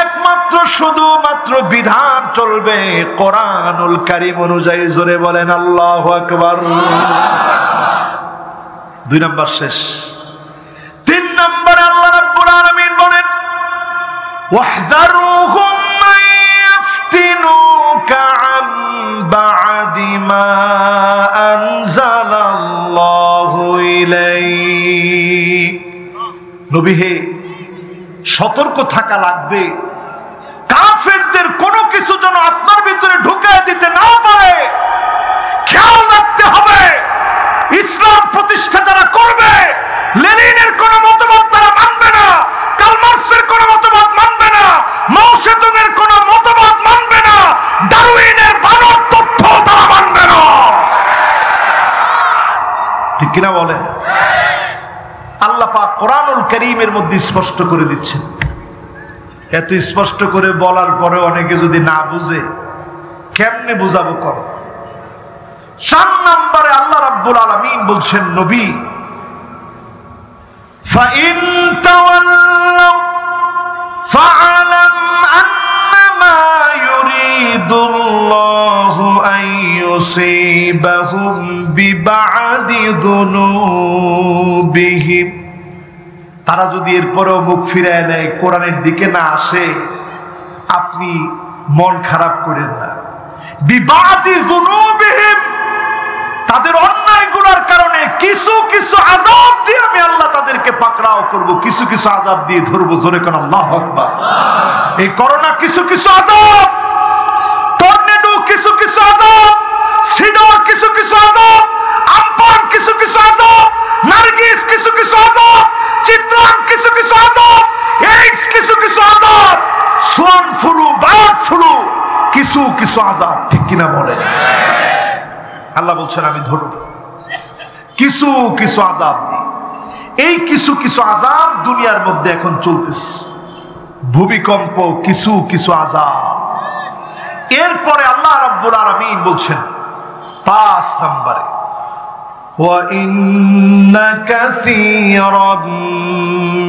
A: একমাত্র শুধুমাত্র বিধান চলবে কোরআনুল কারীম অনুযায়ী। জোরে বলেন আল্লাহু আকবার। দুই নাম্বার শেষ। তিন নম্বরে আল্লাহ রাব্বুল আলামিন বলেন ওয়াহযারুহুম মান ইফতিনুকা আন বা'দি মা আনজালাল্লাহু ইলাইক। নবী হে, সতর্ক থাকা লাগবে, কাফেরদের কোনো কিছু যেন আপনার ভিতরে ঢুকিয়ে দিতে না পারে। খেয়াল রাখতে হবে, ইসলাম প্রতিষ্ঠা যারা করবে, লেনিনের কোন মতবাদ তারা মানবে না, কার্ল মার্কসের কোন মতবাদ মানবে না, মাও সেতুংয়ের কোন মতবাদ মানবে না, ডারউইনের বানর তথ্য তারা মানবে না। ঠিক কিনা বলে? আল্লাহ পাক কোরআনুল কারীমের মধ্যে স্পষ্ট করে দিচ্ছেন। এত স্পষ্ট করে বলার পরে অনেকে যদি না বুঝে, কেমনে বুঝাবো? কর 4 নম্বরে আল্লাহ রাব্বুল আলামিন বলছেন নবী ফাইন তাওয়াল্লাউ ফাআলাম আন্নামা ইউরিদুল্লাহু আন ইউসিবাহুম বিবাদি যুনুবিহিম। তারা যদি এরপরেও মুখ ফিরায় নেয়, কোরআনের দিকে না আসে, আপনি মন খারাপ করেন না। বিবাদি যুনুবিহিম, তাদের অন্যায়গুলোর কারণে কিছু কিছু আযাব দিয়ে আমি আল্লাহ তাদেরকে পাকড়াও করব, কিছু কিছু আযাব দিয়ে ধরবো। জোরে কোন আল্লাহু আকবার। এই করোনা কিছু কিছু আযাব, টর্নেডো কিছু কিছু আযাব, সিডর কিছু কিছু আযাব, আমপান কিছু কিছু আযাব, নারগিস কিছু কিছু আযাব, চিত্রাং কিছু কিছু আযাব, এইডস কিছু কিছু আযাব, সোয়ান ফ্লু, বার্ড ফ্লু কিছু কিছু আযাব। ঠিক কিনা বলে? আল্লাহ বলছেন আমি ধরব কিছু কিছু আযাব দিই। এই কিছু কিছু আযাব দুনিয়ার মধ্যে এখন চলতেছে, ভূমিকম্প, কিছু কিছু আযাব। এরপরে আল্লাহ রাব্বুল আলামিন বলছেন 5 নম্বরে وَإِنَّ كَثِيرًا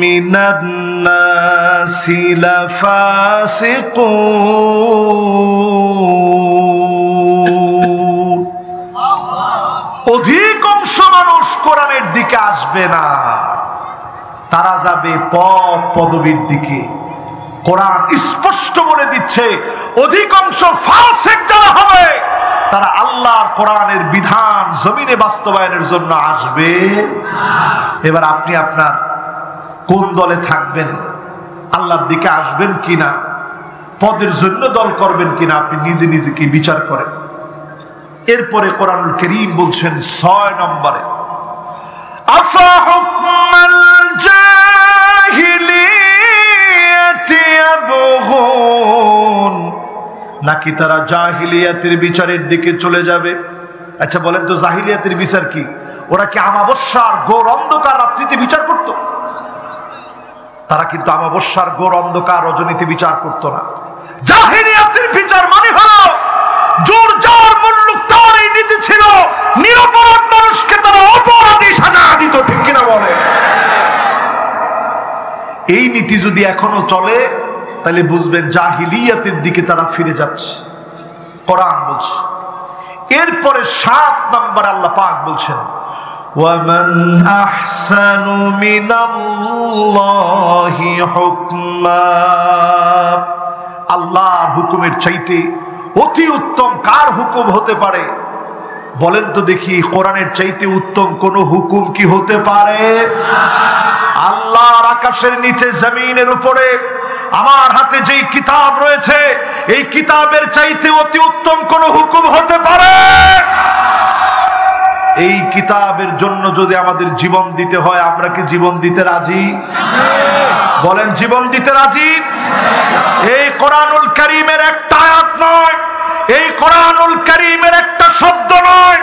A: مِنَ النَّاسِ لَفَاسِقُونَ। অধিকাংশ মানুষ কোরআনের দিকে আসবে না, তারা যাবে পদ পদবীর দিকে। কোরআন স্পষ্ট বলে দিচ্ছে অধিকাংশ ফাসিক যারা হবে তারা আল্লাহর কোরআনের বিধান জমিনে বাস্তবায়নের জন্য আসবে। এবার আপনি আপনার কোন দলে থাকবেন, আল্লাহর দিকে আসবেন কিনা, পদের জন্য দল করবেন কিনা, আপনি নিজে নিজেকে বিচার করেন। এরপরে কোরআনুল কারীম বলছেন 6 নম্বরে, আফা হুকমাল জাহিলিয়াতি ইয়াবগুন, নাকি তারা জাহিলিয়াতের বিচারের দিকে চলে যাবে। আচ্ছা বলেন তো জাহিলিয়াতের বিচার কি? ওরা কি আমাবস্যার ঘোর অন্ধকার রাত্রিতে বিচার করত? তারা কিন্তু আমাবস্যার ঘোর অন্ধকার রজনীতে বিচার করত না। জাহিলিয়াতের বিচার মানে হলো জোর জার মুল্লুক, তার এই নীতি ছিল নিরপরাধ মানুষকে তারা অপরাধী সাজা দিত, ঠিক কিনা বলে? এই নীতি যদি এখনো চলে তাহলে বুঝবেন জাহিলিয়াতের দিকে তারা ফিরে যাচ্ছে, কোরআন বলছে। এরপরে 7 নম্বর আল্লাহ পাক বলছেন, ওয়ামান আহসানু মিনাল্লাহি হুকমা, আল্লাহর হুকুমের চাইতে অতি উত্তম কার হুকুম হতে পারে? বলেন তো দেখি, কোরআনের চাইতে উত্তম কোন হুকুম কি হতে পারে? আল্লাহর আকাশের নিচে জমিনের উপরে আমার হাতে যেই কিতাব রয়েছে, এই কিতাবের চাইতে অতি উত্তম কোন হুকুম হতে পারে? এই কিতাবের জন্য যদি আমাদের জীবন দিতে হয়, আমরা কি জীবন দিতে রাজি? বলেন জীবন দিতে রাজি? এই কোরআনুল কারীমের একটা আয়াত নয়, এই কোরআনুল কারীমের একটা শব্দ নয়,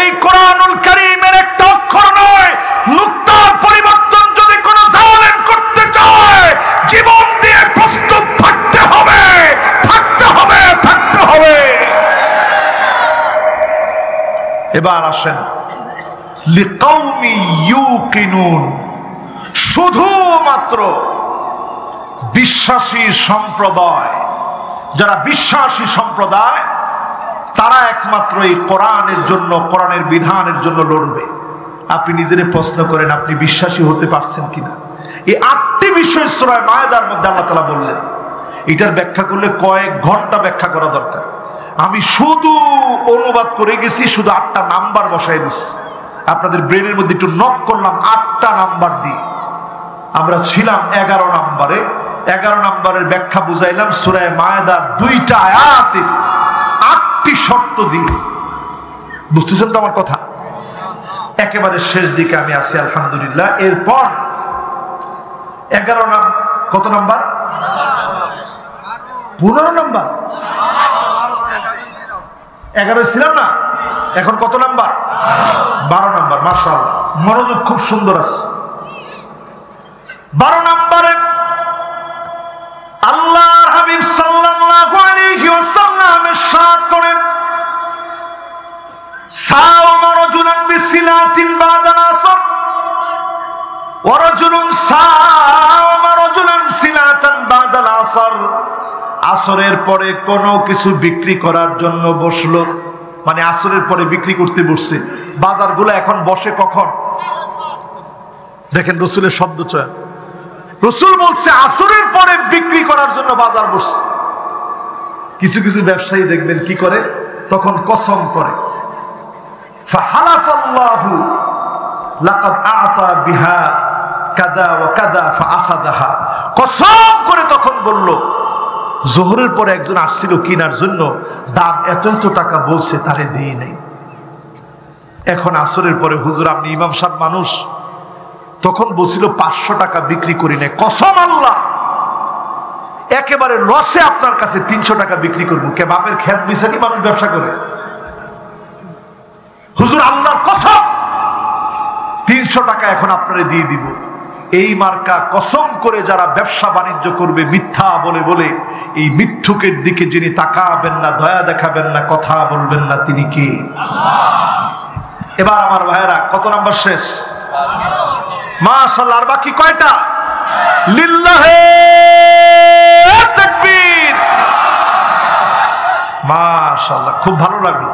A: এই কোরআনুল কারীমের একটা অক্ষর নয়, নুক্তার পরিবর্তন যদি কোন জালেম করতে চায়, জীবন দিয়ে প্রস্তুত থাকতে হবে, থাকতে হবে, থাকতে হবে। এবার আসেন লিকাউমি ইউকিনুন, শুধুমাত্র বিশ্বাসী সম্প্রদায়, যারা বিশ্বাসী সম্প্রদায়, তারা একমাত্র এই কোরআনের জন্য, কোরআনের বিধানের জন্য লড়বে। আপনি নিজের প্রশ্ন করেন, আপনি বিশ্বাসী হতে পারছেন কিনা? এই 8টি বিষয় সূরা মায়েদার মধ্যে আল্লাহ তাআলা বললেন। এটার ব্যাখ্যা করলে কয়েক ঘন্টা ব্যাখ্যা করা দরকার। আমি শুধু অনুবাদ করে গেছি, শুধু 8টা নাম্বার বসাই দিচ্ছি, আপনাদের ব্রেনের মধ্যে একটু নক করলাম 8টা নাম্বার দিয়ে। আমরা ছিলাম 11 নম্বরে। 11 নম্বরের ব্যাখ্যা বুঝাইলাম সূরা মায়েদার 2টা আয়াতে 8টি শর্ত দিয়ে। বুঝতেছেন তো আমার কথা? একেবারে শেষ দিকে আমি আছি আলহামদুলিল্লাহ। এরপর 11 কত নাম্বার? 15 নাম্বার। 11 ছিলাম না, এখন কত নাম্বার? 12 নাম্বার। মাশাআল্লাহ, মনোযোগ খুব সুন্দর আছে। 12 নম্বরে আল্লাহর হাবিব সাল্লাল্লাহু আলাইহি ওয়াসাল্লাম ইরশাদ করেন, সাওমা রাজুলান বিসিলাতিন বাদাল আসর ওয়া রাজুলুন সাওমা রাজুলান সিলাতান বাদাল আসর। আসরের পরে কোনো কিছু বিক্রি করার জন্য বসলো, মানে আসরের পরে বিক্রি করতে বসছে। বাজারগুলো এখন বসে কখন? দেখেন রাসূলের শব্দ চয়ন, রাসূল বলছে আসরের পরে বিক্রি করার জন্য বাজার বসছে। কিছু কিছু ব্যবসায়ী দেখবেন কি করে, তখন কসম করে, ফাহালাফাল্লাহু লাকাদ আ'তা বিহা কাযা ওয়া কাযা ফাআখাযাহা। কসম করে তখন বলল, যোহরের পরে একজন আসছিল কেনার জন্য, দাম এত এত টাকা বলছে, তারে দেই নাই। এখন আসরের পরে, হুজুর আপনি ইমাম সাহেব মানুষ, তখন বলছিল 500 টাকা বিক্রি করি নাই। কসম আল্লাহ, একেবারে লসে আপনার কাছে 300 টাকা বিক্রি করবো। কে বাপের খেত বিছা কি মানুষ ব্যবসা করে? হুজুর আল্লাহর কসম 300 টাকা এখন আপনারে দিয়ে দিব। এই মার্কা কসম করে যারা ব্যবসা বাণিজ্য করবে মিথ্যা বলে বলে, এই মিথ্যুকের দিকে যিনি তাকাবেন না, দয়া দেখাবেন না, কথা বলবেন না, তিনি কে? এবার আমার ভাইয়েরা, কত নাম্বার শেষ? মাশাআল্লাহ। আর বাকি কয়টা? লিল্লাহে তাকবীর। মাশাআল্লাহ, খুব ভালো লাগলো,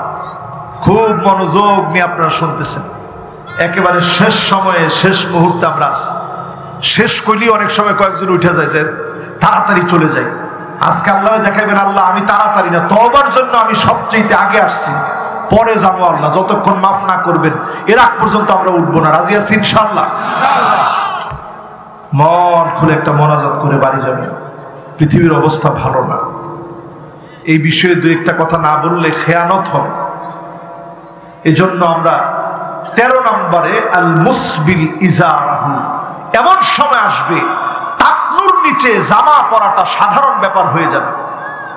A: খুব মনোযোগ নিয়ে আপনারা শুনতেছেন। একেবারে শেষ সময়ে, শেষ মুহূর্তে আমরা আছি। শেষ করলেই অনেক সময় কয়েকজন উঠে যায়, তাড়াতাড়ি চলে যায়। আজকে আল্লাহ দেখাবেন, আল্লাহ আমি তাড়াতাড়ি না, তওবার জন্য আমি সবচেয়ে আগে আসছি, পরে যাবো আল্লাহ, যতক্ষণ মাফ না করবেন এর আগ পর্যন্ত আমরা উঠবো না। রাজি আছি ইনশাআল্লাহ? মন খুলে একটা মোনাজাত করে বাড়ি যাবে। পৃথিবীর অবস্থা ভালো না, এই বিষয়ে দু একটা কথা না বললে খেয়ানত হবে। এজন্য আমরা 13 নম্বরে আল মুসবিল ইজারাহু, এমন সময় আসবে টাকনুর নিচে জামা পরাটা সাধারণ ব্যাপার হয়ে যাবে।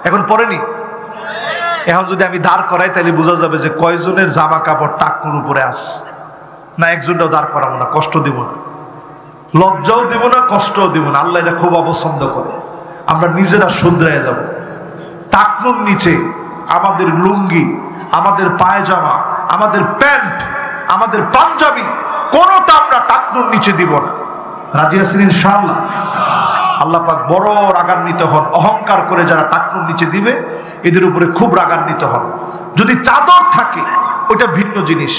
A: এখন পরেনি, এখন যদি আমি দাঁড় করাই তাহলে বোঝা যাবে যে কয়জনের জামা কাপড় টাকনুর উপরে আছে। না, একজনটাও দাঁড় করাবো না, কষ্ট দিব না, লজ্জাও দিব না, কষ্টও দিব না। আল্লাহ এটা খুব অপছন্দ করে। আমরা নিজেরা শুধরায় যাব। টাকনুর নিচে আমাদের লুঙ্গি, আমাদের পায়জামা, আমাদের প্যান্ট, আমাদের পাঞ্জাবি, কোনোটা আমরা টাকনুর নিচে দিব না। রাজি আছেন ইনশাআল্লাহ? আল্লাহ পাক বড় রাগান্বিত হন, অহংকার করে যারা টাকনুর নিচে দিবে এদের উপরে খুব রাগান্বিত হন। যদি চাদর থাকে ওটা ভিন্ন জিনিস,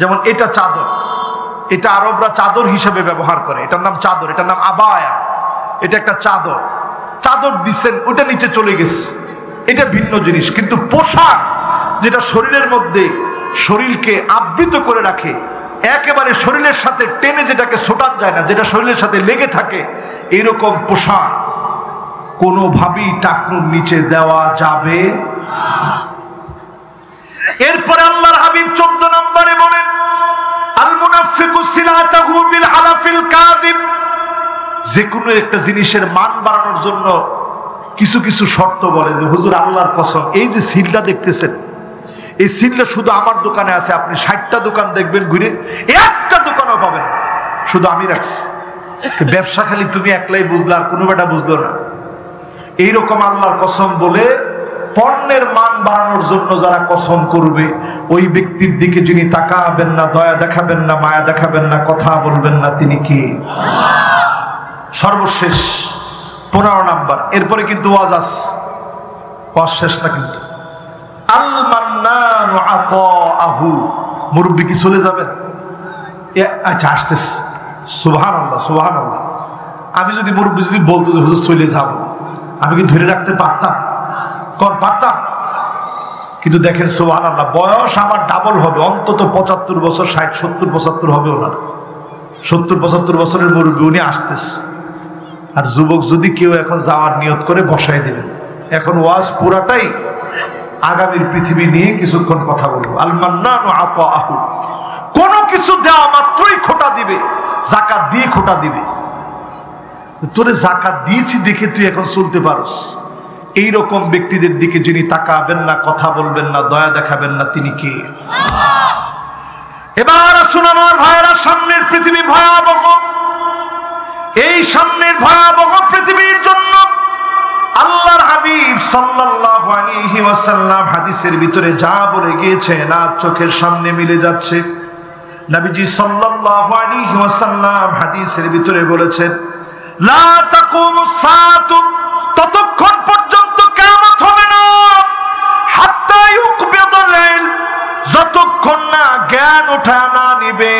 A: যেমন এটা চাদর, এটা আরবরা চাদর হিসেবে ব্যবহার করে, এটার নাম চাদর, এটার নাম আবায়া, এটা একটা চাদর। চাদর দিচ্ছেন, ওটা নিচে চলে গেছে, এটা ভিন্ন জিনিস। কিন্তু পোশাক যেটা শরীরের মধ্যে শরীরকে আবৃত করে রাখে, একেবারে শরীরের সাথে টেনে যেটাকে ছোটান যায় না, যেটা শরীরের সাথে লেগে থাকে, এইরকম পোশাক কোনোভাবেই টাকনুর নিচে দেওয়া যাবে। এরপরে আল্লাহর হাবিব 14 নম্বরে বলেন আল মুনাফিকু সিলাতাহু বিল হালাফিল কাযিব, যে কোনো একটা জিনিসের মান বাড়ানোর জন্য কিছু কিছু শর্ত বলে যে হুজুর আল্লাহর কসম, এই যে সিলটা দেখতেছেন, এই সিলটা শুধু আমার দোকানে আছে, আপনি 60টা দোকান দেখবেন ঘুরে, একটা দোকানও পাবেন, শুধু আমি রাখছি। ব্যবসা খালি তুমি একলাই বুঝলা, আর কোনো বেটা বুঝলো না। এইরকম আল্লাহর কসম বলে পণ্যের মান বাড়ানোর জন্য যারা কসম করবে, ওই ব্যক্তির দিকে যিনি তাকাবেন না, দয়া দেখাবেন না, মায়া দেখাবেন না, কথা বলবেন না, তিনি কি? সর্বশেষ 15 নাম্বার। এরপরে কিন্তু ওয়াজ শেষ না, কিন্তু আল মান্নানু আতাআহু, মুরব্বি কি চলে যাবেন? আচ্ছা আসতেছে, সুবহানাল্লাহ সুবহানাল্লাহ। আমি যদি মুরব্বি যদি বলতো যে হুজুর চলে যাব, আমি কি ধরে রাখতে পারতাম? পারতাম? কিন্তু দেখেন সুবহানাল্লাহ, বয়স আমার ডাবল হবে, অন্তত 75 বছর, 60 70 75 হবে ওনার। 70 75 বছরের মুরব্বি, উনি আসতেছে। আর যুবক যদি কেউ এখন যাওয়ার নিয়ত করে বসাই দিবেন। এখন ওয়াজ পুরাটাই আগামীর পৃথিবী নিয়ে কিছুক্ষণ কথা বলবো। আল মান্নানু আতাআহু, কোন কিছু দেওয়া মাত্রই খোটা দিবে, যাকাত দিয়ে খোটা দিবে। তোরে যাকাত দিয়েছি দেখে তুই এখন চলতে পারস, এইরকম ব্যক্তিদের দিকে যিনি তাকাবেন না, কথা বলবেন না, দয়া দেখাবেন না, তিনি কে? এবার আসুন আমার ভাইয়েরা, সামনের পৃথিবী ভয়াবহ। এই সামনের ভয়াবহ পৃথিবীর জন্য আল্লাহর হাবিব সাল্লাল্লাহু আলাইহি ওয়াসাল্লাম হাদিসের ভিতরে যা বলে গিয়েছেন আর চোখের সামনে মিলে যাচ্ছে। নবীজি সাল্লাল্লাহু আলাইহি ওয়াসাল্লাম হাদিসের ভিতরে বলেছেন, লা তাকুমুস সাআতু, ততক্ষণ পর্যন্ত কিয়ামত হবে না, হাত্তা ইউকবিদুল ইলম, যতক্ষণ না জ্ঞান ওঠা না নিবে।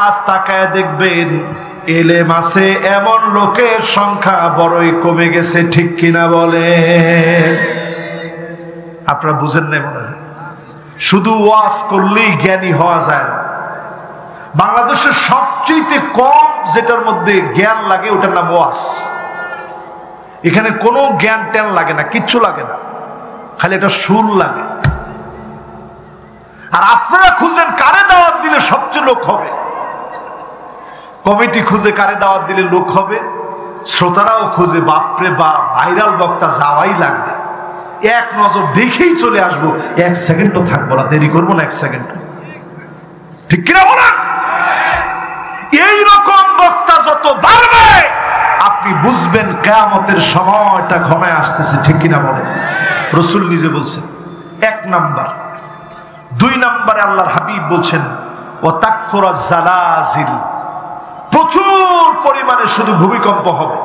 A: আজ তাকায় দেখবেন এলেম আছে এমন লোকের সংখ্যা বড়ই কমে গেছে, ঠিক কিনা বলে? আপনারা বুঝেন না মনে হয়? শুধু ওয়াজ করলেই জ্ঞানী হওয়া যায় না। বাংলাদেশের সবচেয়ে কম যেটার মধ্যে জ্ঞান লাগে ওটার নাম ওয়াজ। এখানে কোনো জ্ঞান ট্যান লাগে না, কিচ্ছু লাগে না, খালি একটা সুর লাগে। আর আপনারা খুঁজেন কারে দাওয়াত দিলে সবচেয়ে লোক হবে। কমিটি খুঁজে কারে দাওয়াত দিলে লোক হবে, শ্রোতারাও খুঁজে, বাপরে বাপ ভাইরাল বক্তা যাওয়াই লাগবে, এক নজর দেখেই চলে আসবো, 1 সেকেন্ডও থাকবো না, দেরি করবো না 1 সেকেন্ড, ঠিক কিনা বলেন? এইরকম বক্তা যত বাড়বে আপনি বুঝবেন কিয়ামতের সময়টা ঘনায় আসতেছে, ঠিক কিনা বলেন? রাসূল নিজে বলছেন 1 নাম্বার। 2 নাম্বারে আল্লাহর হাবিব বলছেন ওয়া তাকফুরাজ জালাজিল, প্রচুর পরিমাণে শুধু ভূমিকম্প হবে।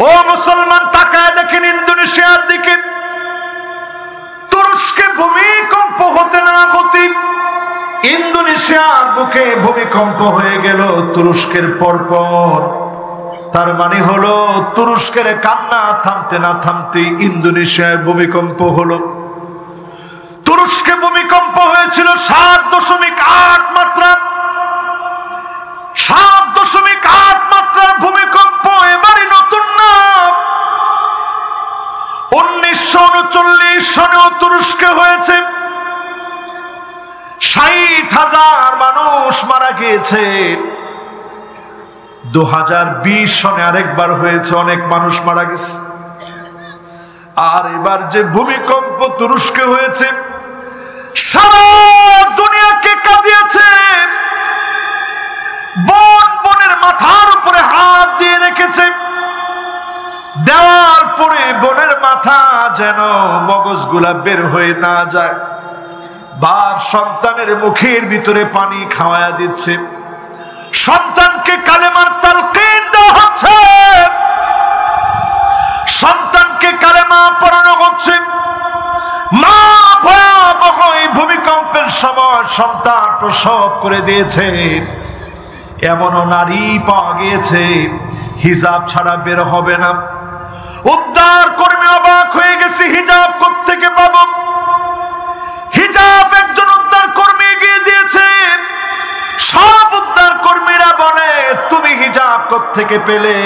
A: ও মুসলমান, তাকায় দেখেন ইন্দোনেশিয়ার দিকে, তুরস্কে ভূমিকম্প হতে না হতে ইন্দোনেশিয়ার বুকে ভূমিকম্প হয়ে গেল তুরস্কের পরপর। তার মানে হলো তুরস্কের কান্না থামতে না থামতে ইন্দোনেশিয়ায় ভূমিকম্প হলো। তুরস্কে ভূমিকম্প হয়েছিল 7.8 মাত্রা, 7.8 মাত্রার ভূমিকম্প এবারই নতুন না। 1939 সনেও তুরস্কে হয়েছে, 60,000 মানুষ মারা গিয়েছে। 2020 সনে আরেকবার হয়েছে, অনেক মানুষ মারা গেছে। আর এবার যে ভূমিকম্প তুরস্কে হয়েছে সারা দুনিয়াকে কাঁদিয়েছে। বনের মাথার উপরে হাত দিয়ে রেখেছে, দেওয়ার পরে বনের মাথা যেন মগজগুলা বের হয়ে না যায়। বাপ সন্তানের মুখের ভিতরে পানি খাওয়ায়া দিচ্ছে, সন্তানকে কালেমার তালকিন দেওয়া হচ্ছে, সন্তানকে কালেমা পড়ানো হচ্ছে। মা ভয়াবহ এই ভূমিকম্পের সময় সন্তান প্রসব করে দিয়েছে। এমনও নারী পাওয়া গিয়েছে হিজাব ছাড়া বের হবে না। উদ্ধার কর্মী অবাক হয়ে গেছে, হিজাব কোত্থেকে পাবো? হিজাব একজন উদ্ধার কর্মী এগিয়ে দিয়েছে। সব উদ্ধার কর্মীরা বলে তুমি হিজাব কোত্থেকে পেলে?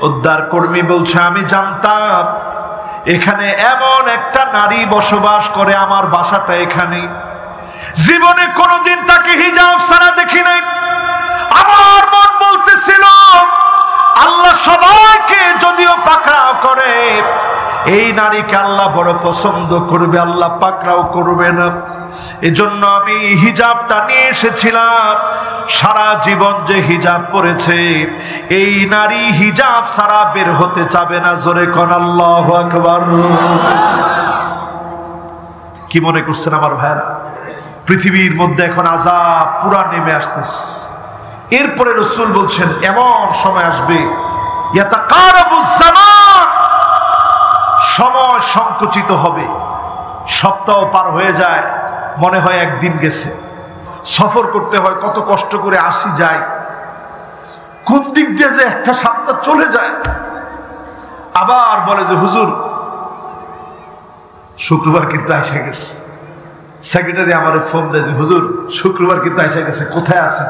A: উদ্ধার কর্মী বলছে আমি জানতাম এখানে এমন একটা নারী বসবাস করে, আমার বাসাটা এখানে, জীবনে কোনোদিন তাকে হিজাব ছাড়া দেখি নাই। আমার মন বলতেছিল আল্লাহ সবাইকে যদিও পাকড়াও করে, এই নারীকে আল্লাহ বড় পছন্দ করবে, আল্লাহ পাকড়াও করবে না। এজন্য আমি হিজাবটা নিয়ে এসেছিলাম। সারা জীবন যে হিজাব পরেছে এই নারী হিজাব ছাড়া বের হতে চাবে না। জোরে কোন আল্লাহু আকবার। কি মনে করছেন আমার ভাইরা? পৃথিবীর মধ্যে এখন আযাব পুরা নেমে আসতেছে। এরপরে রাসূল বলছেন এমন সময় আসবে ইয়াতাকারাবুজ জামান, সময় সংকুচিত হবে। সপ্তাহ পার হয়ে যায়, মনে হয় একদিন গেছে। সফর করতে হয়, কত কষ্ট করে আসি যায়, কোন দিক দিয়ে যে একটা সপ্তাহ চলে যায়। আবার বলে যে হুজুর শুক্রবার কিন্তু এসে গেছে। সেক্রেটারি আমারে ফোন দেয় যে হুজুর শুক্রবার কিন্তু এসে গেছে, কোথায় আছেন?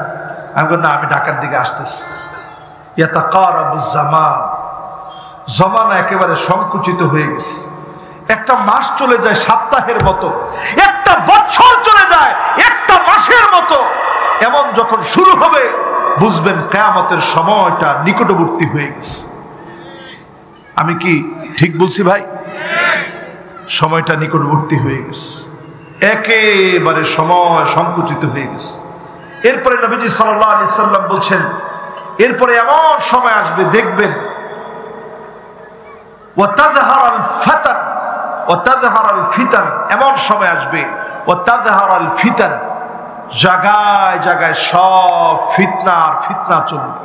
A: আমি বলি না, আমি ঢাকার দিকে আসতেছি। ইয়াতাকারাবুজ জামান, জমানা একেবারে সংকুচিত হয়ে গেছে। একটা মাস চলে যায় সপ্তাহের মতো, একটা বছর চলে যায় একটা মাসের মতো। এমন যখন শুরু হবে বুঝবেন কিয়ামতের সময়টা নিকটবর্তী হয়ে গেছে। আমি কি ঠিক বলছি ভাই? সময়টা নিকটবর্তী হয়ে গেছে, একেবারে সময় সংকুচিত হয়ে গেছে। এরপরে নবীজি সাল্লাল্লাহু আলাইহি সাল্লাম বলছেন এরপরে এমন সময় আসবে দেখবেন ওয়াতাযহারাল ফাতান ওয়াতাযহারাল ফিতান, এমন সময় আসবে ওয়াতাযহারাল ফিতান, জায়গায় জায়গায় সব ফিতনা আর ফিতনা চলবে।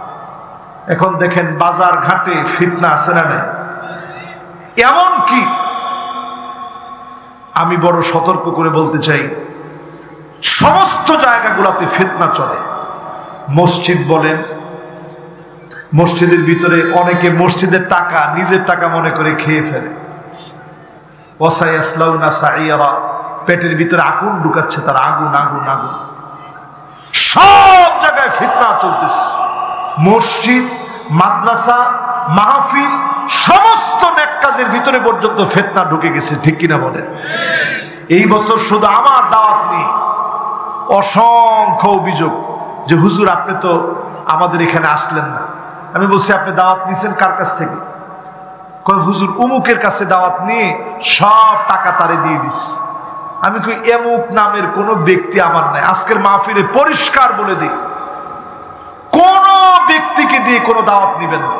A: এখন দেখেন বাজার ঘাটে ফিতনা আছে না নাই? এমন কি আমি বড় সতর্ক করে বলতে চাই, সমস্ত জায়গাগুলোতে ফিতনা চলে। মসজিদ বলেন, মসজিদের ভিতরে অনেকে মসজিদের টাকা নিজের টাকা মনে করে খেয়ে ফেলে। ওয়াসায়াসলাউনা সাইরা, পেটের ভিতরে আগুন ঢুকাচ্ছে তার, আগুন আগুন আগুন। সব জায়গায় ফিতনা চলতেছে। মসজিদ, মাদ্রাসা, মাহফিল, সমস্ত নেক কাজের ভিতরে পর্যন্ত ফিতনা ঢুকে গেছে। ঠিক কিনা বলেন? এই বছর শুধু আমার দাওয়াত নিয়ে অসংখ্য অভিযোগ যে হুজুর আপনি তো আমাদের এখানে আসলেন না। আমি বলছি আপনি দাওয়াত নিয়েছেন কার কাছ থেকে? কই হুজুর উমুকের কাছে দাওয়াত নিয়ে সব টাকা তারে দিয়ে দিস। আমি কই এমুক নামের কোন ব্যক্তি আমার নাই। আজকের মাহফিলে পরিষ্কার বলে দিই, কোন ব্যক্তিকে দিয়ে কোনো দাওয়াত দিবেন না,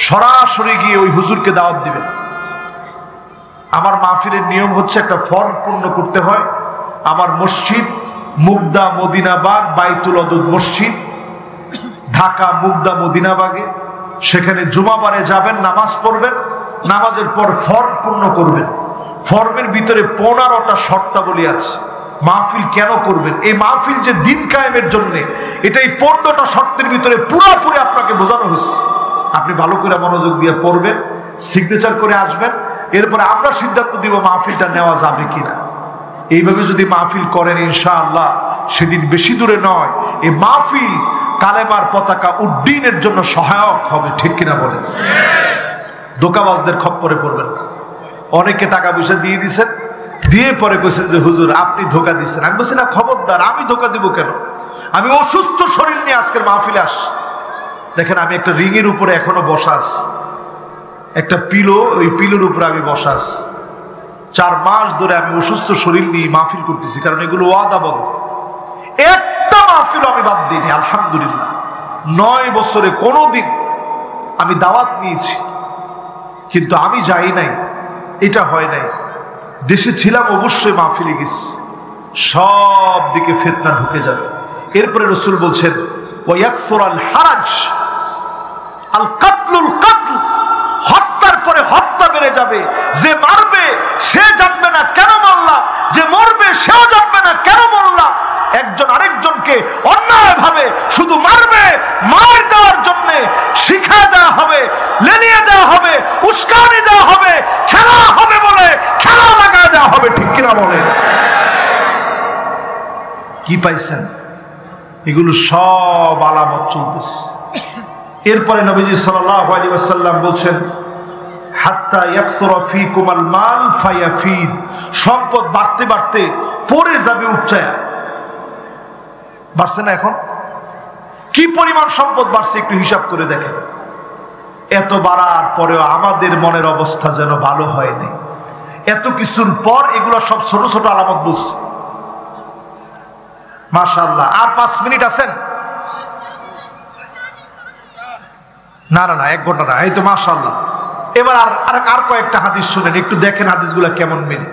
A: সরাসরি গিয়ে ওই হুজুরকে দাওয়াত দিবেন। আমার মাহফিলের নিয়ম হচ্ছে একটা ফর্ম পূর্ণ করতে হয়। আমার মসজিদ মুগদা মদিনাবাগ বাইতুল অদুদ মসজিদ, ঢাকা মুগদা মদিনাবাগে। সেখানে জুমাবারে যাবেন, নামাজ পড়বেন, নামাজের পর ফর্ম পূর্ণ করবেন। ফর্মের ভিতরে 15টা শর্তাবলী আছে। মাহফিল কেন করবেন? এই মাহফিল যে দিন কায়েমের জন্য, এটা এই 15টা শর্তের ভিতরে পুরোপুরি আপনাকে বোঝানো হয়েছে। আপনি ভালো করে মনোযোগ দিয়ে পড়বেন, সিগনেচার করে আসবেন, এরপরে আমরা সিদ্ধান্ত দিব মাহফিলটা নেওয়া যাবে কিনা। এইভাবে যদি মাহফিল করেন ইনশাআল্লাহ সেদিন বেশি দূরে নয়, এই মাহফিল কালেমার পতাকা উড্ডীনের জন্য সহায়ক হবে, ঠিক কিনা বলেন? ধোঁকাবাজদের খপ্পরে পড়বেন না। অনেকে টাকা পয়সা দিয়ে দিচ্ছেন, দিয়ে পরে কইছেন যে হুজুর আপনি ধোঁকা দিচ্ছেন। আমি বলছি না, খবরদার, আমি ধোঁকা দিব কেন? আমি অসুস্থ শরীর নিয়ে আজকের মাহফিলে আস। দেখেন আমি একটা রিংয়ের উপরে এখনো বসাস, একটা পিলো, ওই পিলোর উপরে আমি বসাস। 4 মাস ধরে আমি অসুস্থ শরীর নিয়ে মাহফিল করতেছি, কারণ এগুলো ওয়াদাবদ্ধ। একটা মাহফিল আমি বাদ দিইনি আলহামদুলিল্লাহ। 9 বছরে কোনোদিন আমি দাওয়াত নিয়েছি, কিন্তু আমি যাই নাই, এটা হয় নাই। দেশে ছিলাম অবশ্যই মাহফিলে গেছি, সব দিকে ফিতনা ঢুকে যাবে। এরপরে রাসূল বলছেন ওয়ায়াকসুরাল হারাজ আল কাতলুল কাতল, হত্যার পরে হত্যা বেড়ে যাবে। যে মারবে সে জানবে না কেন মারলাম, যে মরবে সেও জানবে না কেন মরলাম। একজন আরেকজনকে অন্যায়ভাবে শুধু মারবে, মার দেওয়ার জন্য শিক্ষা দেওয়া হবে, লেলিয়ে দেওয়া হবে, উস্কানি দেওয়া হবে, খেলা হবে বলে খেলা লাগা দেওয়া হবে, ঠিক কিনা বলে? কি পাইছেন? এগুলো সব আলামত চলতেছে। এরপরে নবীজি সাল্লাল্লাহু আলাইহি ওয়াসাল্লাম বলছেন হাত্তা ইয়াকসুরা ফীকুমাল মাল ফায়াফিদ, সম্পদ বাড়তে বাড়তে পড়ে যাবে উপচায়া। বাড়ছে না? এখন কি পরিমাণ সম্পদ বাড়ছে একটু হিসাব করে দেখেন। এত বাড়ার পরেও আমাদের মনের অবস্থা যেন ভালো হয়নি। এত কিছুর পর এগুলো সব ছোট ছোট আলামত বলছে। মাশাআল্লাহ। আর 5 মিনিট আছেন? না না না, 1 ঘন্টা না, এই তো মাশাআল্লাহ। এবার আর কয়েকটা হাদিস শুনেন, একটু দেখেন হাদিসগুলো কেমন মিলে।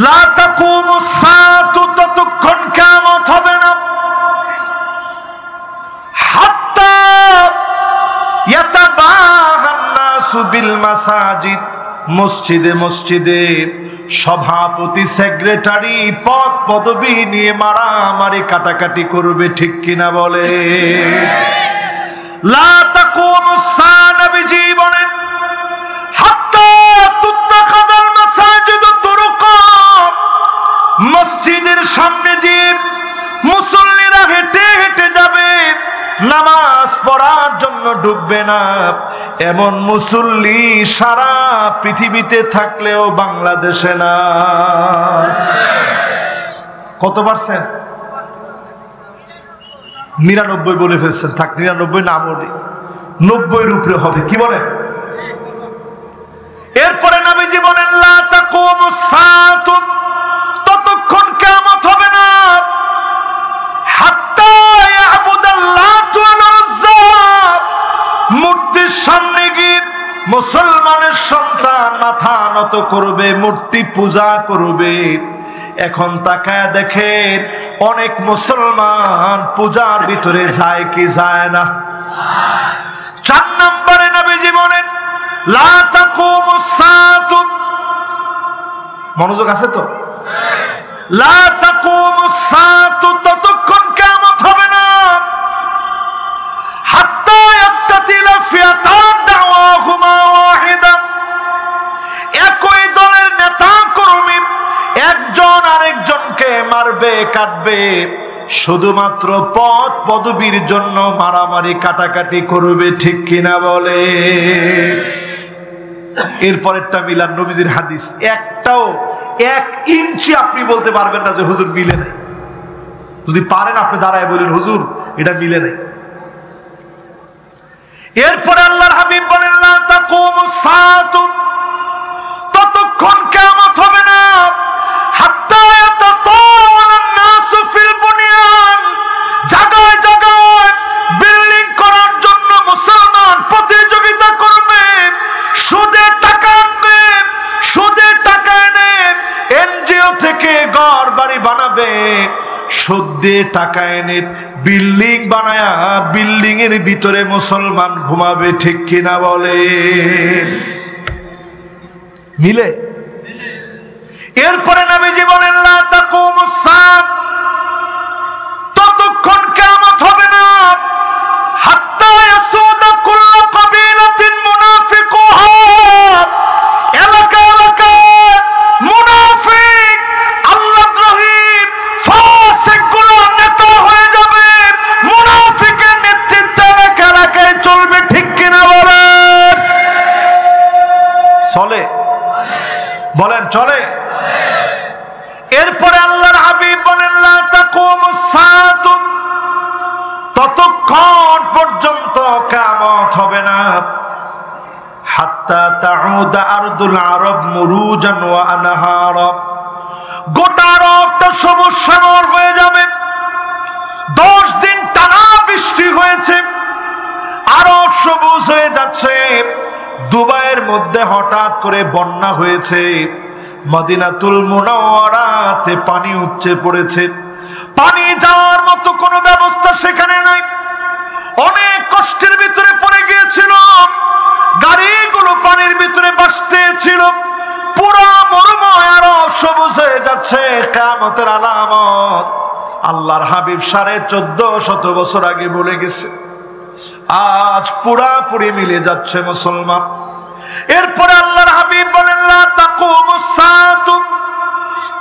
A: লা তাকুমুস সাআতু, ততক্ষণ কিয়ামত হবে না, হাত্তা ইয়াতাবাহান নাসু বিল মাসাজিদ, মসজিদে মসজিদে সভাপতি, সেক্রেটারি, পদ পদবি নিয়ে মারামারি কাটাকাটি করবে, ঠিক কিনা বলে? লা তাকুমুস সাআ, নবীজি বলেন হাত্তা তুত্তাখাযাল মাসাজিদু তুরুকা, মসজিদের সামনে দিয়ে মুসল্লিরা হেঁটে হেঁটে যাবে, নামাজ পড়ার জন্য ঢুকবে না। এমন মুসল্লি সারা পৃথিবীতে থাকলেও বাংলাদেশে না। কত পার্সেন্ট? 99 বলে ফেলছেন। থাক, 99 না বলে 90-এর উপরে হবে। কি বলেন? এরপরে নবীজি বলেন লা তাকুমুস সাআতু, ততক্ষণ কিয়ামত হবে না, হাত্তা ইয়াবুদাল্লাতু ওয়াল উজ্জা, মূর্তির সামনে গিয়ে মুসলমানের সন্তান মাথা নত করবে, মূর্তি পূজা করবে। এখন তাকায় দেখেন অনেক মুসলমান পূজার ভিতরে যায় কি যায় না? 4 নম্বরে নবীজি বলেন লা তাকুমুস সাআতু, মনোযোগ আছে তো? লা তাকুমুস সাআতু, ততক্ষণ কিয়ামত হবে না, হাত্তা ইয়াক্তাতিলা ফিয়াতান দাওয়াহুমা ওয়াহিদা, একই দলের নেতা কর্মী একজন আরেকজনকে মারবে, কাটবে, শুধুমাত্র পদ পদবীর জন্য মারামারি কাটাকাটি করবে, ঠিক কিনা বলে? এরপরেরটা মিলান নবীজির হাদিস, একটাও 1 ইঞ্চি আপনি বলতে পারবেন না যে হুজুর মিলে নাই। যদি পারেন আপনি দাঁড়ায় বলেন হুজুর এটা মিলে নাই। এরপরে আল্লাহর হাবিব বলেন লা তাকুমুস সাআতু, ততক্ষণ কিয়ামত হবে না, হাত্তা ইয়াতাতাওয়ালান নাসু ফিল বুনিয়ান, জায়গায় জায়গায় বিল্ডিং করার জন্য মুসলমান প্রতিযোগিতা করবে, সুদে টাকা আনবে, সুদে টাকা এনে এনজিও থেকে ঘর বাড়ি বানাবে, সুদ দিয়ে টাকা এনে বিল্ডিং বানায়া বিল্ডিং এর ভিতরে মুসলমান ঘুমাবে, ঠিক কিনা বলে? মিলে? এরপরে নবীজি বলেন লা তাকুমুস তাকুমুস সাআত, ততক্ষণ কিয়ামত হবে না, হাত্তা ইয়াসুদা কুল্লু কাবিলাতিন মুনাফিকুহা, এলাকা এলাকায় মুনাফিক আল্লাহদ্রোহী ফাসিকগুলো নেতা হয়ে যাবে, মুনাফিকের নেতৃত্বে এলাকা এলাকায় চলবে। ঠিক কিনা বলেন? চলে? বলেন চলে? এরপরে আল্লাহর হাবিব বলেন লা তাকুমুস সাআতু, ততক্ষণ পর্যন্ত কিয়ামত হবে না, হাত্তা তাউদা আরদুল আরব মুরুজান ওয়া আনহারা, গোটা আরবটা সবুজ শ্যামল হয়ে যাবে। 10 দিন টানা বৃষ্টি হয়েছে, আরব সবুজ হয়ে যাচ্ছে। দুবাইয়ের মধ্যে হঠাৎ করে বন্যা হয়েছে, মদিনাতুল মুনাওয়ারাতে পানি উপচে পড়েছে। পানি যাওয়ার মতো কোনো ব্যবস্থা সেখানে নাই, অনেক কষ্টের ভিতরে পড়ে গিয়েছিল, গাড়িগুলো পানির ভিতরে ভাসতেছিল। পুরো মরুময় আরব সবুজ হয়ে যাচ্ছে, কিয়ামতের আলামত আল্লাহর হাবিব 1450 বছর আগে বলে গেছে, আজ পুরাপুরি মিলে যাচ্ছে মুসলমান। এরপরে আল্লাহর হাবিব বলেন লা তাকুমুস সাআতু,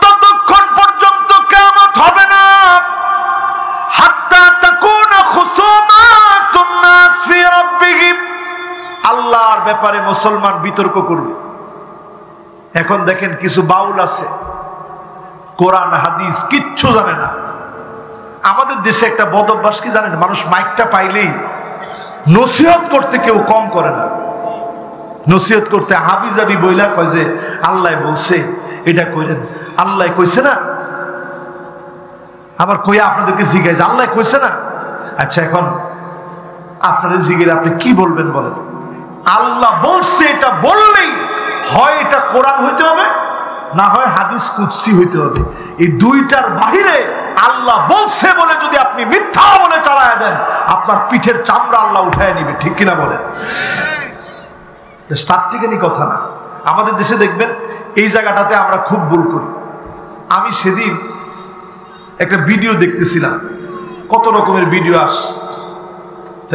A: ততক্ষণ পর্যন্ত কিয়ামত হবে না, হাত্তা তাকুনা খুসুমাতুন নাস ফি রাব্বিহিম, আল্লাহর ব্যাপারে মুসলমান বিতর্ক করবে। এখন দেখেন কিছু বাউল আছে, কোরআন হাদিস কিচ্ছু জানে না। আমাদের দেশে একটা বদ অভ্যাস কি জানেন? মানুষ মাইকটা পাইলেই নসিহত করতে কেউ কম করে না। নসিহত করতে হাবিজাবি বইলা কয় যে আল্লাহ বলছে এটা কইলেন, আল্লাহ কইছে না, আবার কইয়া আপনাদেরকে জিজ্ঞাসা আল্লাহ কইছে না। আচ্ছা এখন আপনাদের জিজ্ঞেস আপনি কি বলবেন বলেন? আল্লাহ বলছে এটা বললেই হয় এটা কোরআন হইতে হবে, না হয় হাদিস কুদসি হইতে হবে। এই দুইটার বাহিরে আল্লাহ বলছে বলে যদি আপনি মিথ্যা বলে চালায় দেন, আপনার পিঠের চামড়া আল্লাহ উঠায় নিবে। ঠিক কিনা বলেন? স্টার্টিকেরই কথা না। আমাদের দেশে দেখবেন এই জায়গাটাতে আমরা খুব ভুল করি। আমি সেদিন একটা ভিডিও দেখতেছিলাম, কত রকমের ভিডিও আস, তো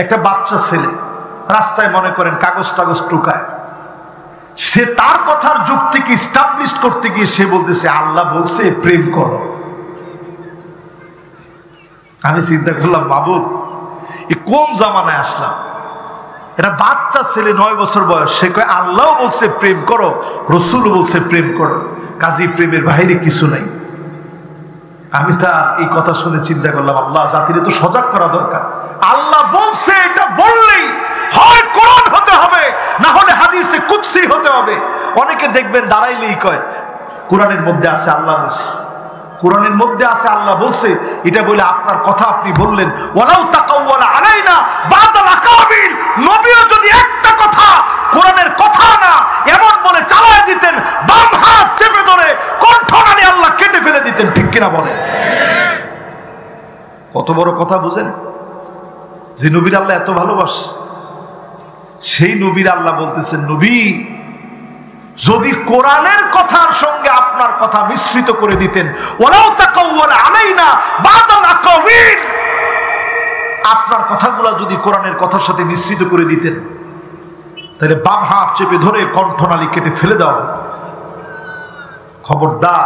A: একটা বাচ্চা ছেলে রাস্তায় মনে করেন কাগজ টাগজ টুকায়, সে তার কথার যুক্তিকে ইস্টাবলিশ করতে গিয়ে সে বলতেছে আল্লাহ বলছে প্রেম করো। আমি চিন্তা করলাম মাবুদ এ কোন জামানায় আসলাম? এটা বাচ্চা ছেলে 9 বছর বয়স, সে কয় আল্লাহ বলছে প্রেম করো, রসুল বলছে প্রেম করো, কাজী প্রেমের বাইরে কিছু নাই। আমি তার এই কথা শুনে চিন্তা করলাম আল্লাহ জাতিরে তো সজাগ করা দরকার। আল্লাহ বলছে এটা বললেই হয় কোরআন হতে হবে, না হলে হাদিসে কুদসি হতে হবে। অনেকে দেখবেন দাঁড়াইলেই কয় কোরআনের মধ্যে আছে আল্লাহ বলছে, কোরআনের মধ্যে আছে আল্লাহ বলছে, এটা বলে আপনার কথা আপনি বললেন। ওয়ালাউ তাকাওয়ালা আলাইনা বাদাল আকাবিল, নবীও যদি একটা কথা কোরআনের কথা না এমন বলে চালায় দিতেন, বাম হাত চেপে ধরে কণ্ঠনালী আল্লাহ কেটে ফেলে দিতেন। ঠিক কিনা বলেন? কত বড় কথা বুঝেন? যে নবীর আল্লাহ এত ভালোবাসে, সেই নবীর আল্লাহ বলতেছেন নবী যদি কোরআনের কথার সঙ্গে আপনার কথা মিশ্রিত করে দিতেন, ওয়ালাউ তাকাওয়ালা আলাইনা বাদাল আকাবিল, আপনার কথাগুলো যদি কোরআনের কথার সাথে মিশ্রিত করে দিতেন, তাহলে বাম হাত চেপে ধরে কণ্ঠনালী কেটে ফেলে দাও। খবরদার,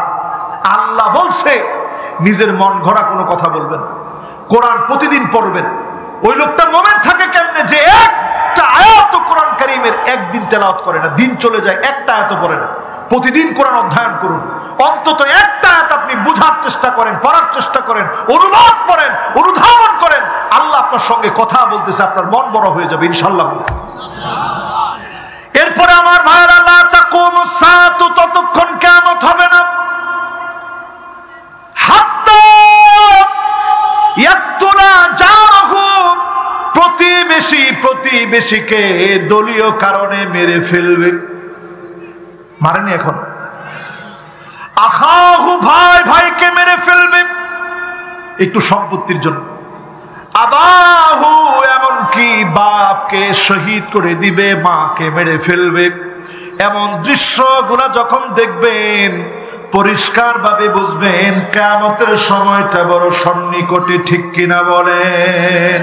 A: আল্লাহ বলছে নিজের মন গড়া কোনো কথা বলবেন, কোরআন প্রতিদিন পড়বেন। ওই লোকটা মোমেন থাকে কেমনে যে একটা আয়াত কোরআন কারীমের একদিন তেলাওয়াত করে না, দিন চলে যায় একটা আয়াত পড়ে না। প্রতিদিন কোরআন অধ্যয়ন করুন, অন্তত একটা আয়াত আপনি বুঝার চেষ্টা করেন, পড়ার চেষ্টা করেন, অনুবাদ করেন, অনুধাবন করেন। আল্লাহ আপনার সঙ্গে কথা বলতেছে, আপনার মন বড় হয়ে যাবে ইনশাআল্লাহ। এরপরে আমার ভাইরা লা তাকুমুস সাআতু, ততক্ষণ কিয়ামত হবে না, হাত্তা ইয়াকতুলা জারাহু, প্রতিবেশীকে দলীয় কারণে মেরে ফেলবে। মারেনি এখন? আখাহু, ভাইকে মেরে ফেলবে একটু সম্পত্তির জন্য। আবাহু, এমনকি বাপকে শহীদ করে দিবে, মাকে মেরে ফেলবে। এমন দৃশ্যগুলা যখন দেখবেন পরিষ্কার ভাবে বুঝবেন কিয়ামতের সময়টা বড় সন্নিকটে, ঠিক কিনা বলেন?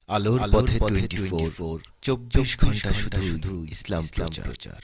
B: আলোর পথে 24 24 ঘন্টা শুধু ইসলাম প্রচার।